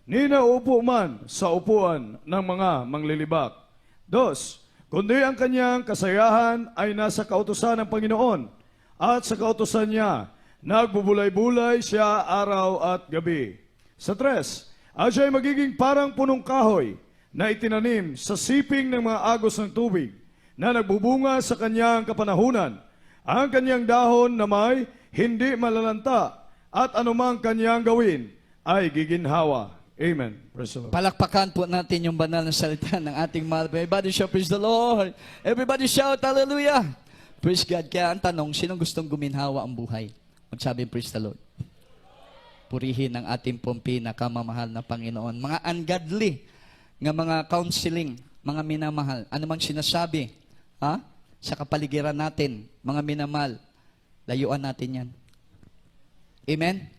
ni naupo man sa upuan ng mga manglilibak. 2, kundi ang kanyang kasayahan ay nasa kautusan ng Panginoon, at sa kautusan niya, nagbubulay-bulay siya araw at gabi. Sa 3, at siya ay magiging parang punong kahoy na itinanim sa siping ng mga agos ng tubig, na nagbubunga sa kanyang kapanahunan. Ang kanyang dahon na may hindi malalanta, at anumang kanyang gawin ay giginhawa. Amen. Praise the Lord. Palakpakan po natin yung banal na salita ng ating mahal. Everybody shout, praise the Lord. Everybody shout, hallelujah. Praise God. Kaya ang tanong, sinong gustong guminhawa ang buhay? Magsabi, praise the Lord. Purihin ang ating pong pinakamamahal na Panginoon. Mga ungodly nga mga counseling, mga minamahal, ano mang sinasabi, sa kapaligiran natin, mga minamahal, layuan natin yan. Amen?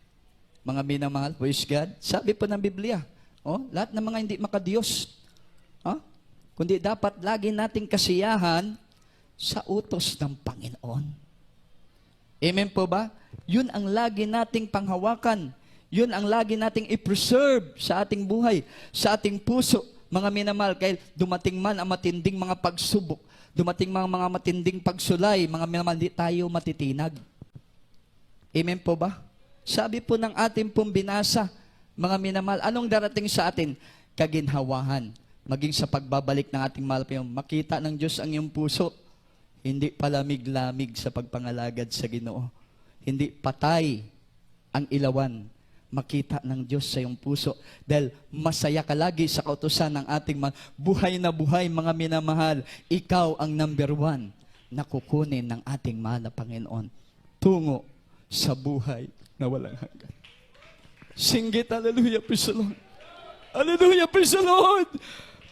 Mga minamahal, praise God. Sabi po ng Biblia, lahat ng mga hindi makadiyos, kundi dapat lagi nating kasiyahan sa utos ng Panginoon. Amen po ba? Yun ang lagi nating panghawakan. Yun ang lagi nating i-preserve sa ating buhay, sa ating puso, mga minamahal. Kaya dumating man ang matinding mga pagsubok, dumating mga matinding pagsulay, mga minamahal, hindi tayo matitinag. Amen po ba? Sabi po ng ating pong binasa, mga minamahal, anong darating sa atin? Kaginhawahan. Maging sa pagbabalik ng ating mahal, makita ng Diyos ang iyong puso, hindi palamig-lamig sa pagpangalagad sa Ginoo. Hindi patay ang ilawan. Makita ng Diyos sa iyong puso. Dahil masaya ka lagi sa kautusan ng ating buhay na buhay, mga minamahal. Ikaw ang number 1 na kukunin ng ating mahal na Panginoon tungo sa buhay na walang hanggan. Singgit, hallelujah, praise the Lord. Hallelujah, praise the Lord.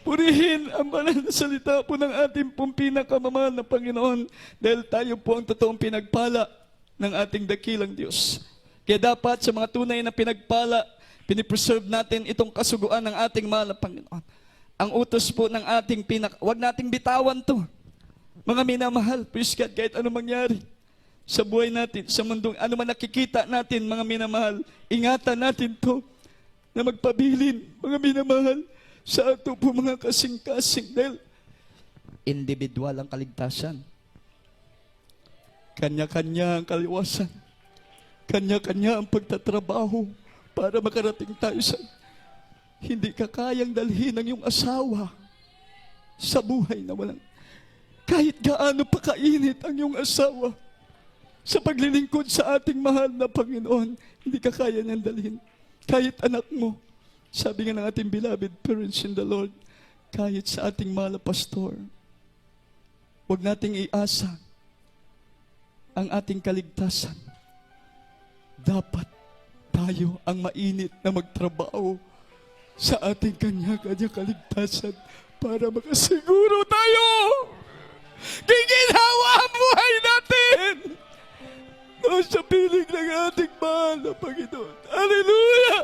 Purihin ang banal na salita po ng ating pong pinakamamahal na Panginoon, dahil tayo po ang totoong pinagpala ng ating dakilang Diyos. Kaya dapat sa mga tunay na pinagpala, pinipreserve natin itong kasuguan ng ating mahal na Panginoon. Ang utos po ng ating wag nating bitawan to. Mga minamahal, praise God, kahit ano mangyari sa buhay natin, sa mundong, ano man nakikita natin, mga minamahal, ingatan natin to na magpabilin, mga minamahal, sa ato po mga kasing-kasing, dahil individual ang kaligtasan. Kanya-kanya ang kaliwasan. Kanya-kanya ang pagtatrabaho para makarating tayo sa... Hindi ka kayang dalhin ang iyong asawa sa buhay na walang... Kahit gaano pa kainit ang iyong asawa sa paglilingkod sa ating mahal na Panginoon, hindi ka kaya niyang dalhin. Kahit anak mo, sabi nga ng ating beloved parents in the Lord, kahit sa ating mahal na pastor, huwag nating iasa ang ating kaligtasan. Dapat tayo ang mainit na magtrabaho sa ating kanya-kanya kaligtasan para makasiguro tayo. Giginhawa ang buhay natin sa piling ng ating mahal na Panginoon. Hallelujah!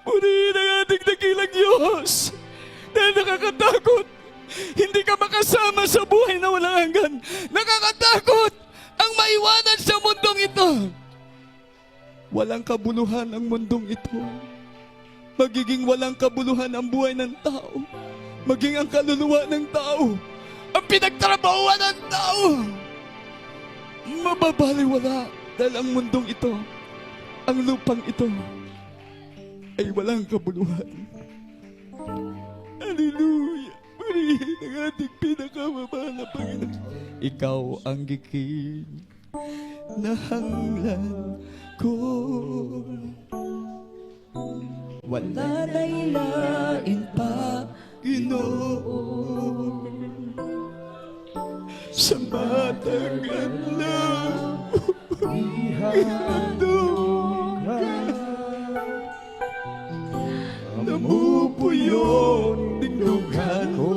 Purihin ang ating dakilang Diyos dahil nakakatakot. Hindi ka makasama sa buhay na walang hanggan. Nakakatakot ang maiwanan sa mundong ito. Walang kabuluhan ang mundong ito. Magiging walang kabuluhan ang buhay ng tao. Maging ang kaluluwa ng tao, ang pinagtrabahuan ng tao, mababaliwala dahil ang mundong ito, ang lupang ito, ay walang kabuluhan. Hallelujah! Purihin ang ating pinakamamahal na Panginoon. Ikaw ang gikin na hanglan ko. Wala na'y lain pa, Ginoo, sa matagal lang ihandog ka. Namupuyon dingdog subukan ko.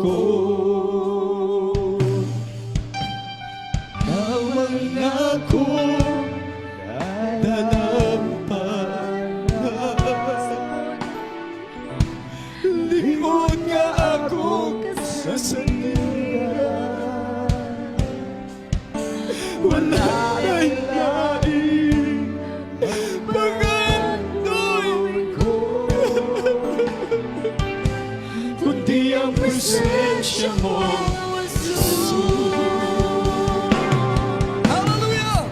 Nawang ako dalampanan. Lingon nga ako sa sandigan. Wala na'y laing pangandoy ko, kundi ang presensya mo. Hallelujah!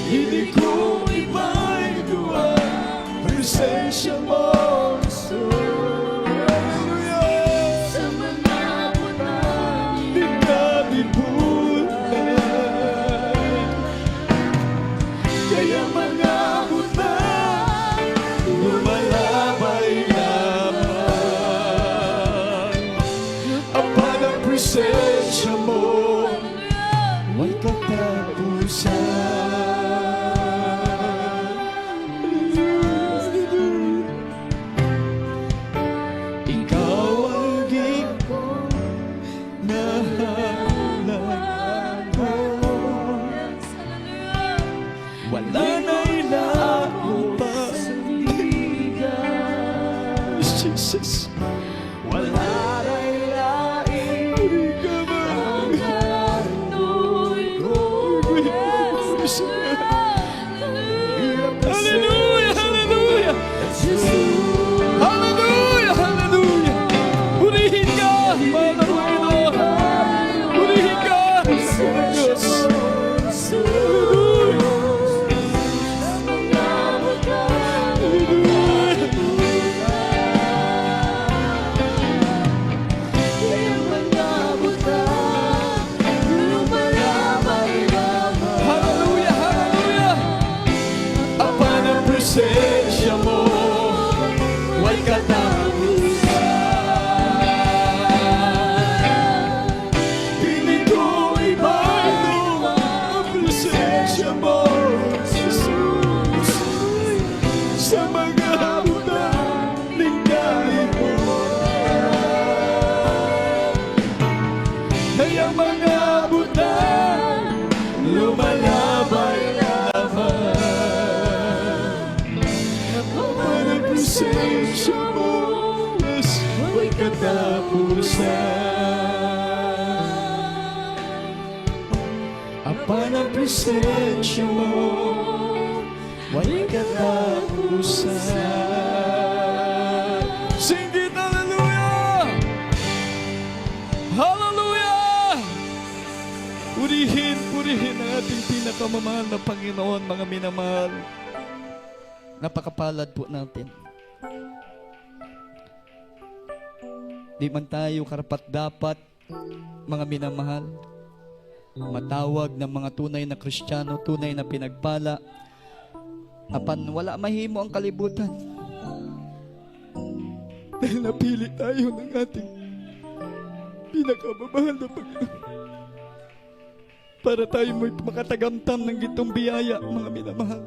Hindi ko ipaidua presensya mo. Hallelujah! Sa mga bulan, Di namin bulan, kaya mga bulan lumalabay lamang. Apa ng presensya mo, may katapusan. Ikaw ang di ko nahalaan ko. Wala na ilang pa Jesus. Wala na ilaing pangandoy ko. Hallelujah! Hallelujah! Hallelujah! Hallelujah! Purihin ka, mahal na Panginoon. Purihin ka, Panginoon Diyos. Hallelujah! Hallelujah! Apa ng presensya mo, may katapusan. Hindi ko ipaidua ang presensya mo, Jesus. Sa mga bulan, linggahin mo. Kaya mga bulan, lumalabay lamang. Apa ng presensya mo, yes, may katapusan. Apa ng presensya mo, may katapusan. Sing it, hallelujah! Hallelujah! Purihin, purihin ang ating pinakamamahal na Panginoon, mga minamahal. Napakapalad po natin. Di man tayo karapat-dapat, mga minamahal, matawag ng mga tunay na Kristiyano, tunay na pinagpala, apan wala mahimo ang kalibutan. Dahil napili tayo ng ating pinakamamahal na Panginoon para tayo mo'y makatagamtam ng gitong biyaya, mga minamahal.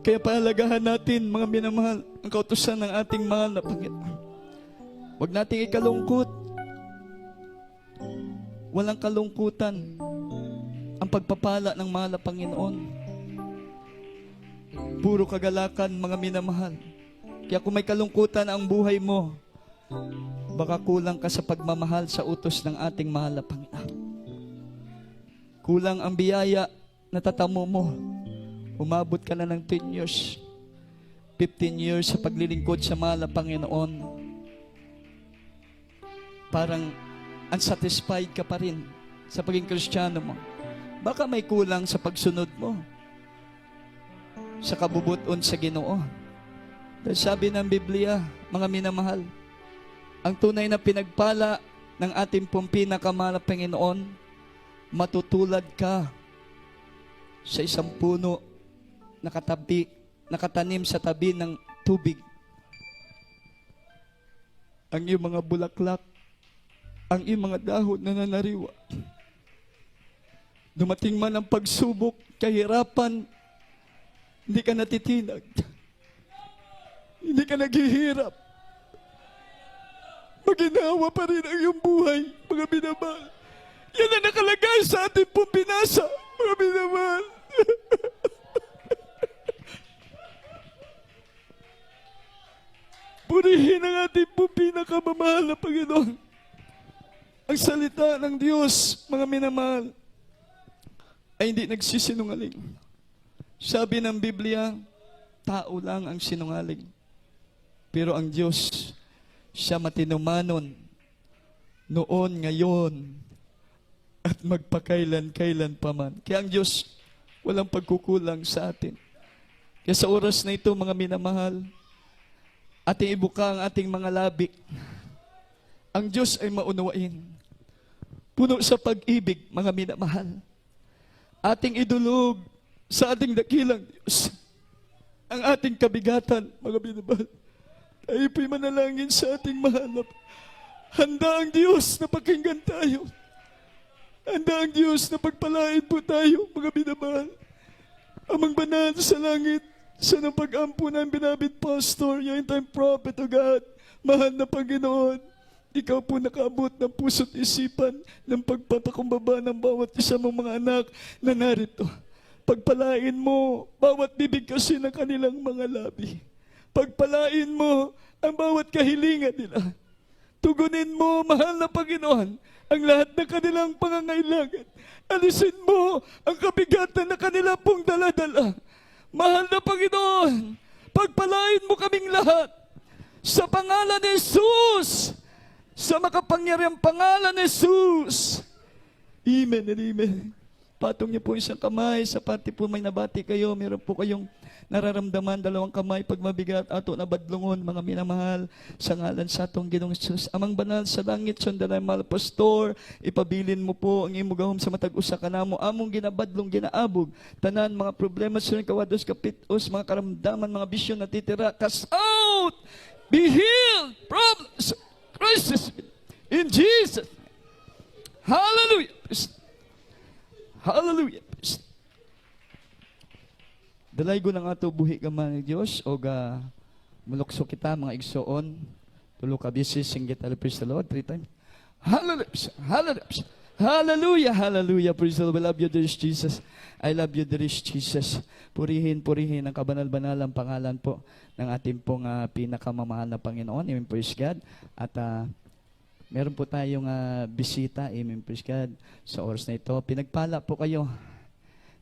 Kaya pahalagahan natin, mga minamahal, ang kautusan ng ating mahal na Panginoon. Huwag nating ikalungkot. Walang kalungkutan ang pagpapala ng mahal na Panginoon. Puro kagalakan, mga minamahal. Kaya kung may kalungkutan ang buhay mo, baka kulang ka sa pagmamahal sa utos ng ating mahal na Panginoon. Kulang ang biyaya na tatamo mo. Umabot ka na ng 10 years, 15 years sa paglilingkod sa mahal na Panginoon. Parang unsatisfied ka pa rin sa pagiging Kristiyano mo. Baka may kulang sa pagsunod mo, sa kabubuton sa Ginoo. Dahil sabi ng Biblia, mga minamahal, ang tunay na pinagpala ng ating pong pinakamahal na Panginoon, matutulad ka sa isang puno nakatanim sa tabi ng tubig. Ang iyong mga bulaklak, ang iyong mga dahon na nanariwa. Dumating man ang pagsubok, kahirapan, hindi ka natitinag. Hindi ka naghihirap. Maginawa pa rin ang iyong buhay, mga minamahal. Yan ang nakalagay sa ating pong binasa, mga minamahal. Purihin ang ating pong pinakamamahal na Panginoon. Ang salita ng Diyos, mga minamahal, ay hindi nagsisinungaling. Sabi ng Biblia, tao lang ang sinungaling. Pero ang Diyos, siya matinumanon noon, ngayon, at magpakailan-kailan pa man. Kaya ang Diyos, walang pagkukulang sa atin. Kaya sa oras na ito, mga minamahal, ating ibuka ang ating mga labi. Ang Diyos ay maunawain. Puno sa pag-ibig, mga minamahal. Ating idulog sa ating dakilang Diyos ang ating kabigatan, mga minamahal. Tayo po'y manalangin sa ating mahanap. Handa ang Diyos na pakinggan tayo. Handa ang Diyos na pagpalain po tayo, mga minamahal. Amang banal sa langit, sa nang pag-ampo ng binabid pastor, yung time prophet o God, mahal na Panginoon, ikaw po nakaabot ng puso't isipan ng pagpapakumbaba ng bawat isa mong mga anak na narito. Pagpalain mo bawat bibig kasi ng kanilang mga labi. Pagpalain mo ang bawat kahilingan nila. Tugunin mo, mahal na Panginoon, ang lahat ng kanilang pangangailangan. Alisin mo ang kabigatan na kanila pong daladala. Mahal na Panginoon, pagpalain mo kaming lahat sa pangalan ni Jesus, sa makapangyarihang pangalan ni Jesus. Amen and amen. Patong niyo po isang kamay, sa pati po may nabati kayo, meron po kayong nararamdaman, dalawang kamay, pag mabigat, ato na badlungon, mga minamahal, sa ngalan sa atong Ginoong Jesus. Amang banal sa langit, sundanay mahal pastor, ipabilin mo po ang imong gahom sa matag usa kanamo, among ginabadlong ginaabog, tanan mga problema sa kawados kapitos, mga karamdaman, mga bisyon na titira, cast out, be healed, problems, crisis, in Jesus. Hallelujah. Hallelujah. Dalaygo ng ato buhi ka man Diyos o mulukso kita mga igsoon. Tulo ka bisis singgit praise the Lord 3 times. Hallelujah. Hallelujah. Hallelujah. Hallelujah. Praise the Lord. We love you, dear Jesus. I love you, dear Jesus. Purihin ang kabanal-banalang pangalan po ng ating pong pinakamamahal na Panginoon. Amen. Praise God. At meron po tayong bisita. Amen. Praise God. Sa oras na ito, pinagpala po kayo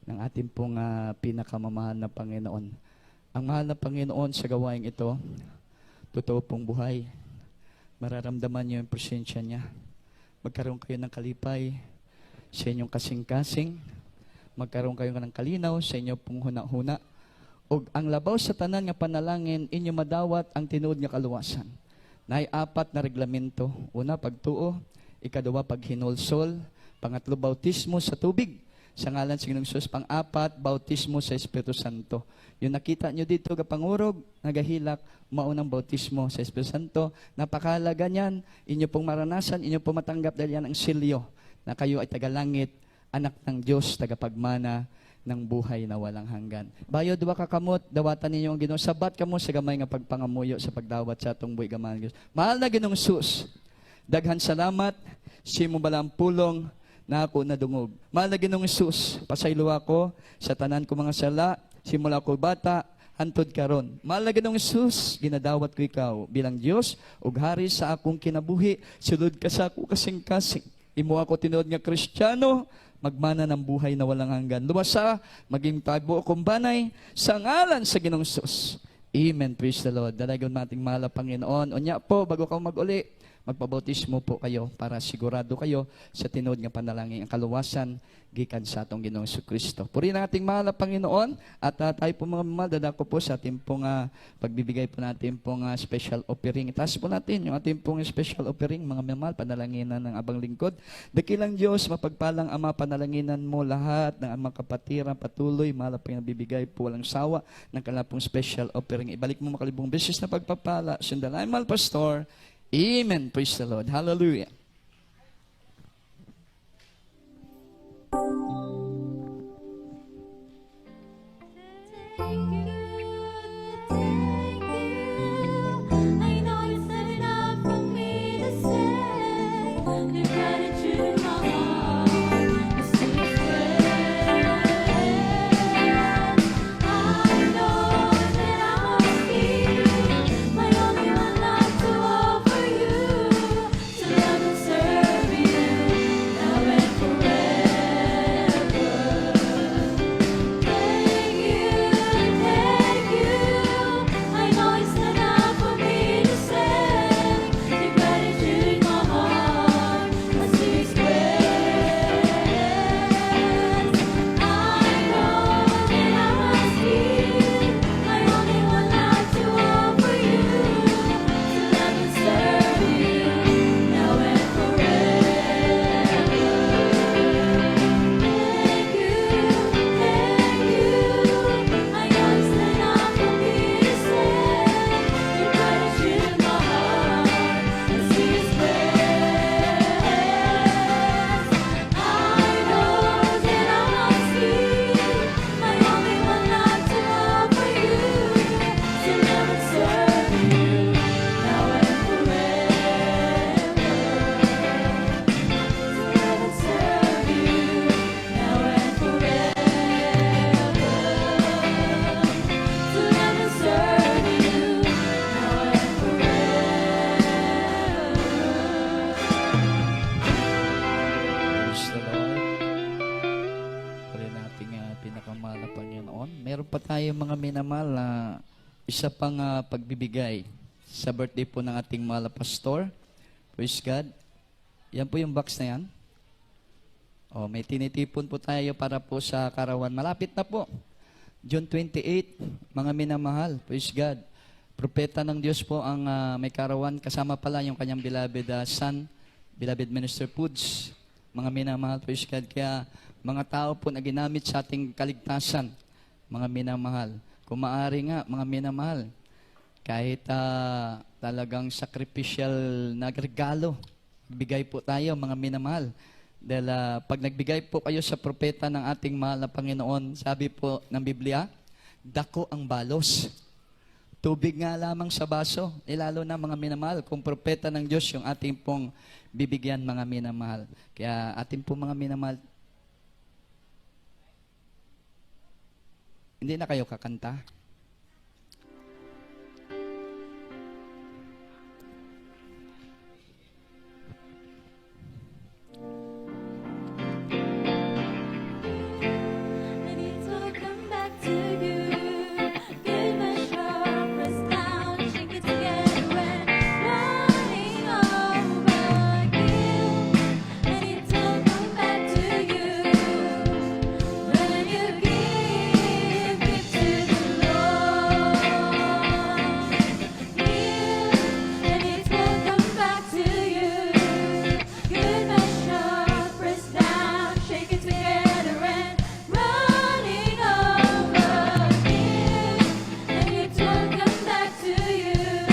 ng ating pong pinakamamahal na Panginoon. Ang mahal na Panginoon sa gawaing ito, totoo pong buhay. Mararamdaman niyo yung presensya niya. Magkaroon kayo ng kalipay sa inyong kasing-kasing. Magkaroon kayo ng kalinaw sa inyong pong huna-huna. O ang labaw sa tanan nga panalangin, inyo madawat ang tinuod nga kaluwasan. Naay 4 na reglamento. Una, pagtuo. Ikaduwa, paghinulsol. Pangatlo, bautismo sa tubig. Sa ngalan sa Ginoong Jesus, pang-4, bautismo sa Espiritu Santo. Yung nakita nyo dito, kapangurog, nagahilak, maunang bautismo sa Espiritu Santo. Napakahalaga niyan, inyo pong maranasan, inyo pong matanggap dahil yan ang silyo, na kayo ay tagalangit, anak ng Diyos, tagapagmana ng buhay na walang hanggan. Bayo, duwa kakamot, dawatan ninyo ang Ginoo. Sabat kamo sa gamay nga pagpangamuyo sa pagdawat sa atong buhay gaman. Mahal na Ginoong Jesus, daghan salamat, simo balang pulong, na ako nadungog. Mahal na Ginoong Jesus, pasaylo ako sa tanan ko mga sala, simula ko bata, hantod karon. Mahal na Ginoong Jesus, ginadawat ko ikaw bilang Diyos, ug hari sa akong kinabuhi, sulod ka sa ako kasing-kasing. Imo ako tinuod nga Kristiyano, magmana ng buhay na walang hanggan. Luwasa, maging tagbo akong banay, sa ngalan sa Ginoong Jesus. Amen. Praise the Lord. Dalagon nating mahal na Panginoon. Unya po, bago ka mag-uli, magpabautismo po kayo para sigurado kayo sa tinuod nga panalangin ang kaluwasan gikan sa atong Ginoong Kristo. Purihin ang ating mahal na Panginoon at tayo po mga mamahal, dadako po sa ating pong pagbibigay po natin pong special offering. Itaas po natin yung ating pong special offering, mga mamahal, panalanginan ng abang lingkod. Dakilang Diyos, mapagpalang Ama, panalanginan mo lahat ng amang kapatiran, patuloy, mahal po yung bibigay po walang sawa ng kanilang pong special offering. Ibalik mo makalibong beses na pagpapala. Sundalay, mahal Pastor. Amen. Praise the Lord. Hallelujah. I know you set it up for me to pa tayo mga minamahal na isa pang pagbibigay sa birthday po ng ating mahal na pastor. Praise God. Yan po yung box na yan. Oh, may tinitipon po tayo para po sa karawan. Malapit na po. June 28, mga minamahal. Praise God. Propeta ng Diyos po ang may karawan. Kasama pala yung kanyang beloved son, beloved Minister Puds. Mga minamahal, praise God. Kaya mga tao po na ginamit sa ating kaligtasan, mga minamahal. Kung maaari nga, mga minamahal, kahit talagang sacrificial na regalo, bigay po tayo, mga minamahal. Dahil pag nagbigay po kayo sa propeta ng ating mahal na Panginoon, sabi po ng Biblia, dako ang balos. Tubig nga lamang sa baso, lalo na mga minamahal, kung propeta ng Diyos yung ating pong bibigyan mga minamahal. Kaya ating pong mga minamahal, hindi na kayo kakanta. I need to come back to you. Give my sharp press down, shake it together and running over you. I need to come back to you. When you give it to the Lord, I need to come back to you. Give my sharp press down, shake it together and running over you. I need to come back to you.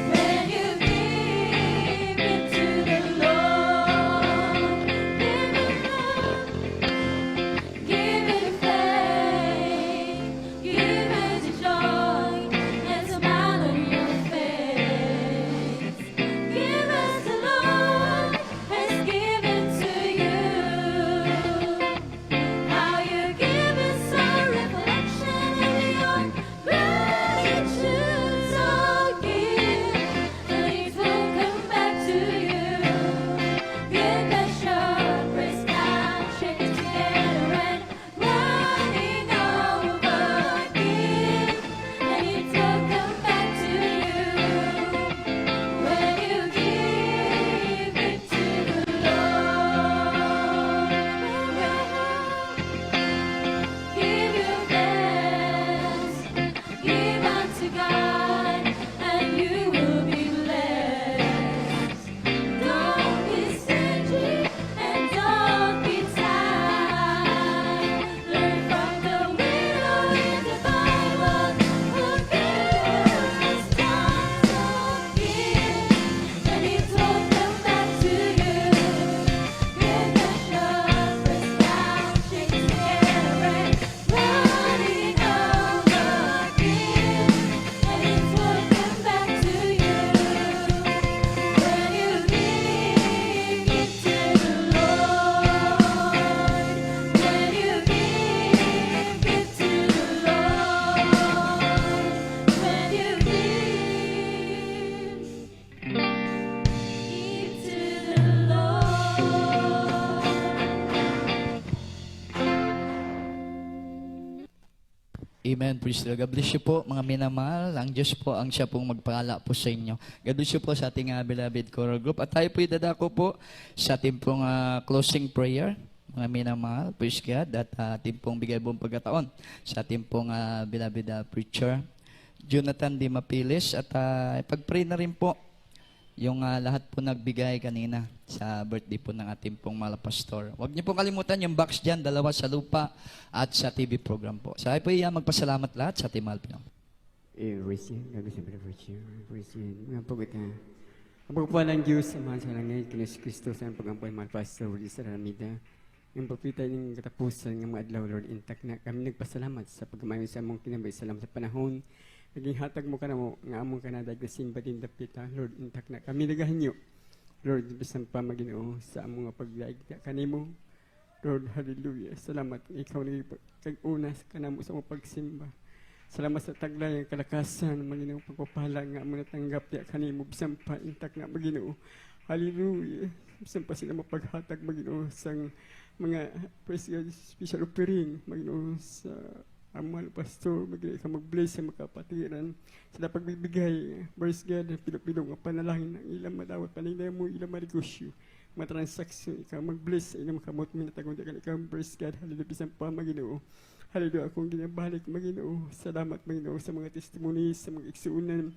When you give it to the Lord, give it love, give it faith, give it joy and smile on your face. Give us the Lord has given to you. How you give is a reflection of your gratitude. So give, and it will come back to you. Give that sharp press down, shake it together and running over. Give, and it will come back to you. When you give it to the Lord, give your best, give unto God, and you will be blessed. Don't be stingy and don't be tired. Learn from the widow in the Bible who gave us time to give, and it will come back to you. Give the sharp press down, shake it together and running over. Give, and it will come back to you. When you give it to the Lord, when you give it to the Lord, when you give to the Lord. Amen. Praise the Lord. God bless you po, mga minamahal. Ang Diyos po ang siya pong magpala po sa inyo. God bless you po sa ating beloved choral group. At tayo po idadako po sa ating pong closing prayer, mga minamahal. Praise God. At ating pong bigay buong pagkataon sa ating pong beloved preacher, Jonathan D. Mapilis. At pag-pray na rin po yung lahat po nagbigay kanina sa birthday po ng ating pong mahal na pastor. Huwag niyo pong kalimutan yung box dyan, dalawa sa lupa at sa TV program po. So ay po magpasalamat lahat sa ating mahal Pinoy. Receive, gabi sa preacher, receive. Nga po kita. Ang pagpuan ng Diyos, sa mga sa langit, kinis Kristo sa pagampuan mahal pastor, sa Ramida. Yung papitay ng katapusan ng mga adlaw, Lord, intact na kami nagpasalamat sa pagkamayon sa mong kinabay. Salamat sa panahon. Naging hatag mo ka na mo, nga among ka na dagdasin ba din dapita, Lord, intact na kami nagahanyo. Lord, bisan pa Maginoo sa among paglaig kanimo. Lord, hallelujah. Salamat ikaw naging kag-una sa kanamo sa among pagsimba. Salamat sa taglay ang kalakasan, Maginoo, pagpapala nga mo natanggap ya kanimo bisan pa intact na Maginoo. Hallelujah. Bisan pa sila mapaghatag Maginoo sang mga praise God, special offering Maginoo sa ang mga pastor, magiging ka mag-bless sa mga kapatiran. Sila pagbibigay, praise God, pinupilong ang panalangin ng ilang madawat, paninay mo, ilang marigosyo, mga transaksyon, ikaw mag-bless sa ilang kamot, minatagong ikaw, praise God, hallelujah, bisang pa, Maginoo. Hallelujah, akong ginabalik, Maginoo. Salamat, Maginoo, sa mga testimonies, sa mga iksuunan.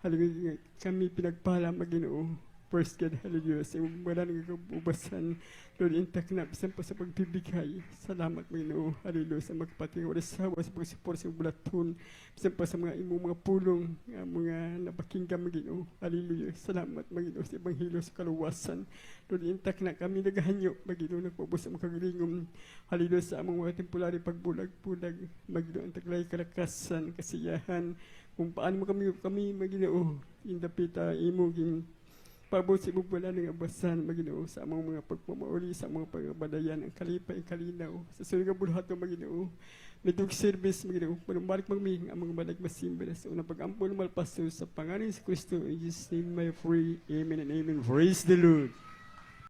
Hallelujah, kami pinagpala, Maginoo. Praise God, hallelujah. Sa wala nang kabubasan, Lord, intak na, bisan pa sa pagbibigay. Salamat, Maginoo. Hallelujah, sa mga kapatid, wala sawa, sa pagsipor sa bulaton, bisan pa sa mga imong mga pulong, mga napakinggan, Maginoo. Hallelujah. Salamat, Maginoo, sa Ebanghelyo, sa kaluwasan. Lord, intak na kami naghahanyo, Maginoo, nagpabos sa mga kagalingon. Hallelujah, sa among mga temporary pagbulag-bulag, Maginoo, ang taglay kalakasan, kasiyahan, kung paano mo kami, Maginoo, indapita, imugin, pabot sa ibubala ng abasan, Maginoo, sa among mga pagmamauli, sa among pagbadayan, ang kalipay, kalinaw, sa suligang bulhato, Maginoo, nitong service, Maginoo, panumalik magming ang mga balag masimbala sa unang pag-ampon malpaso sa pangalan sa Kristo, in Jesus' name, my free, amen and amen. Praise the Lord.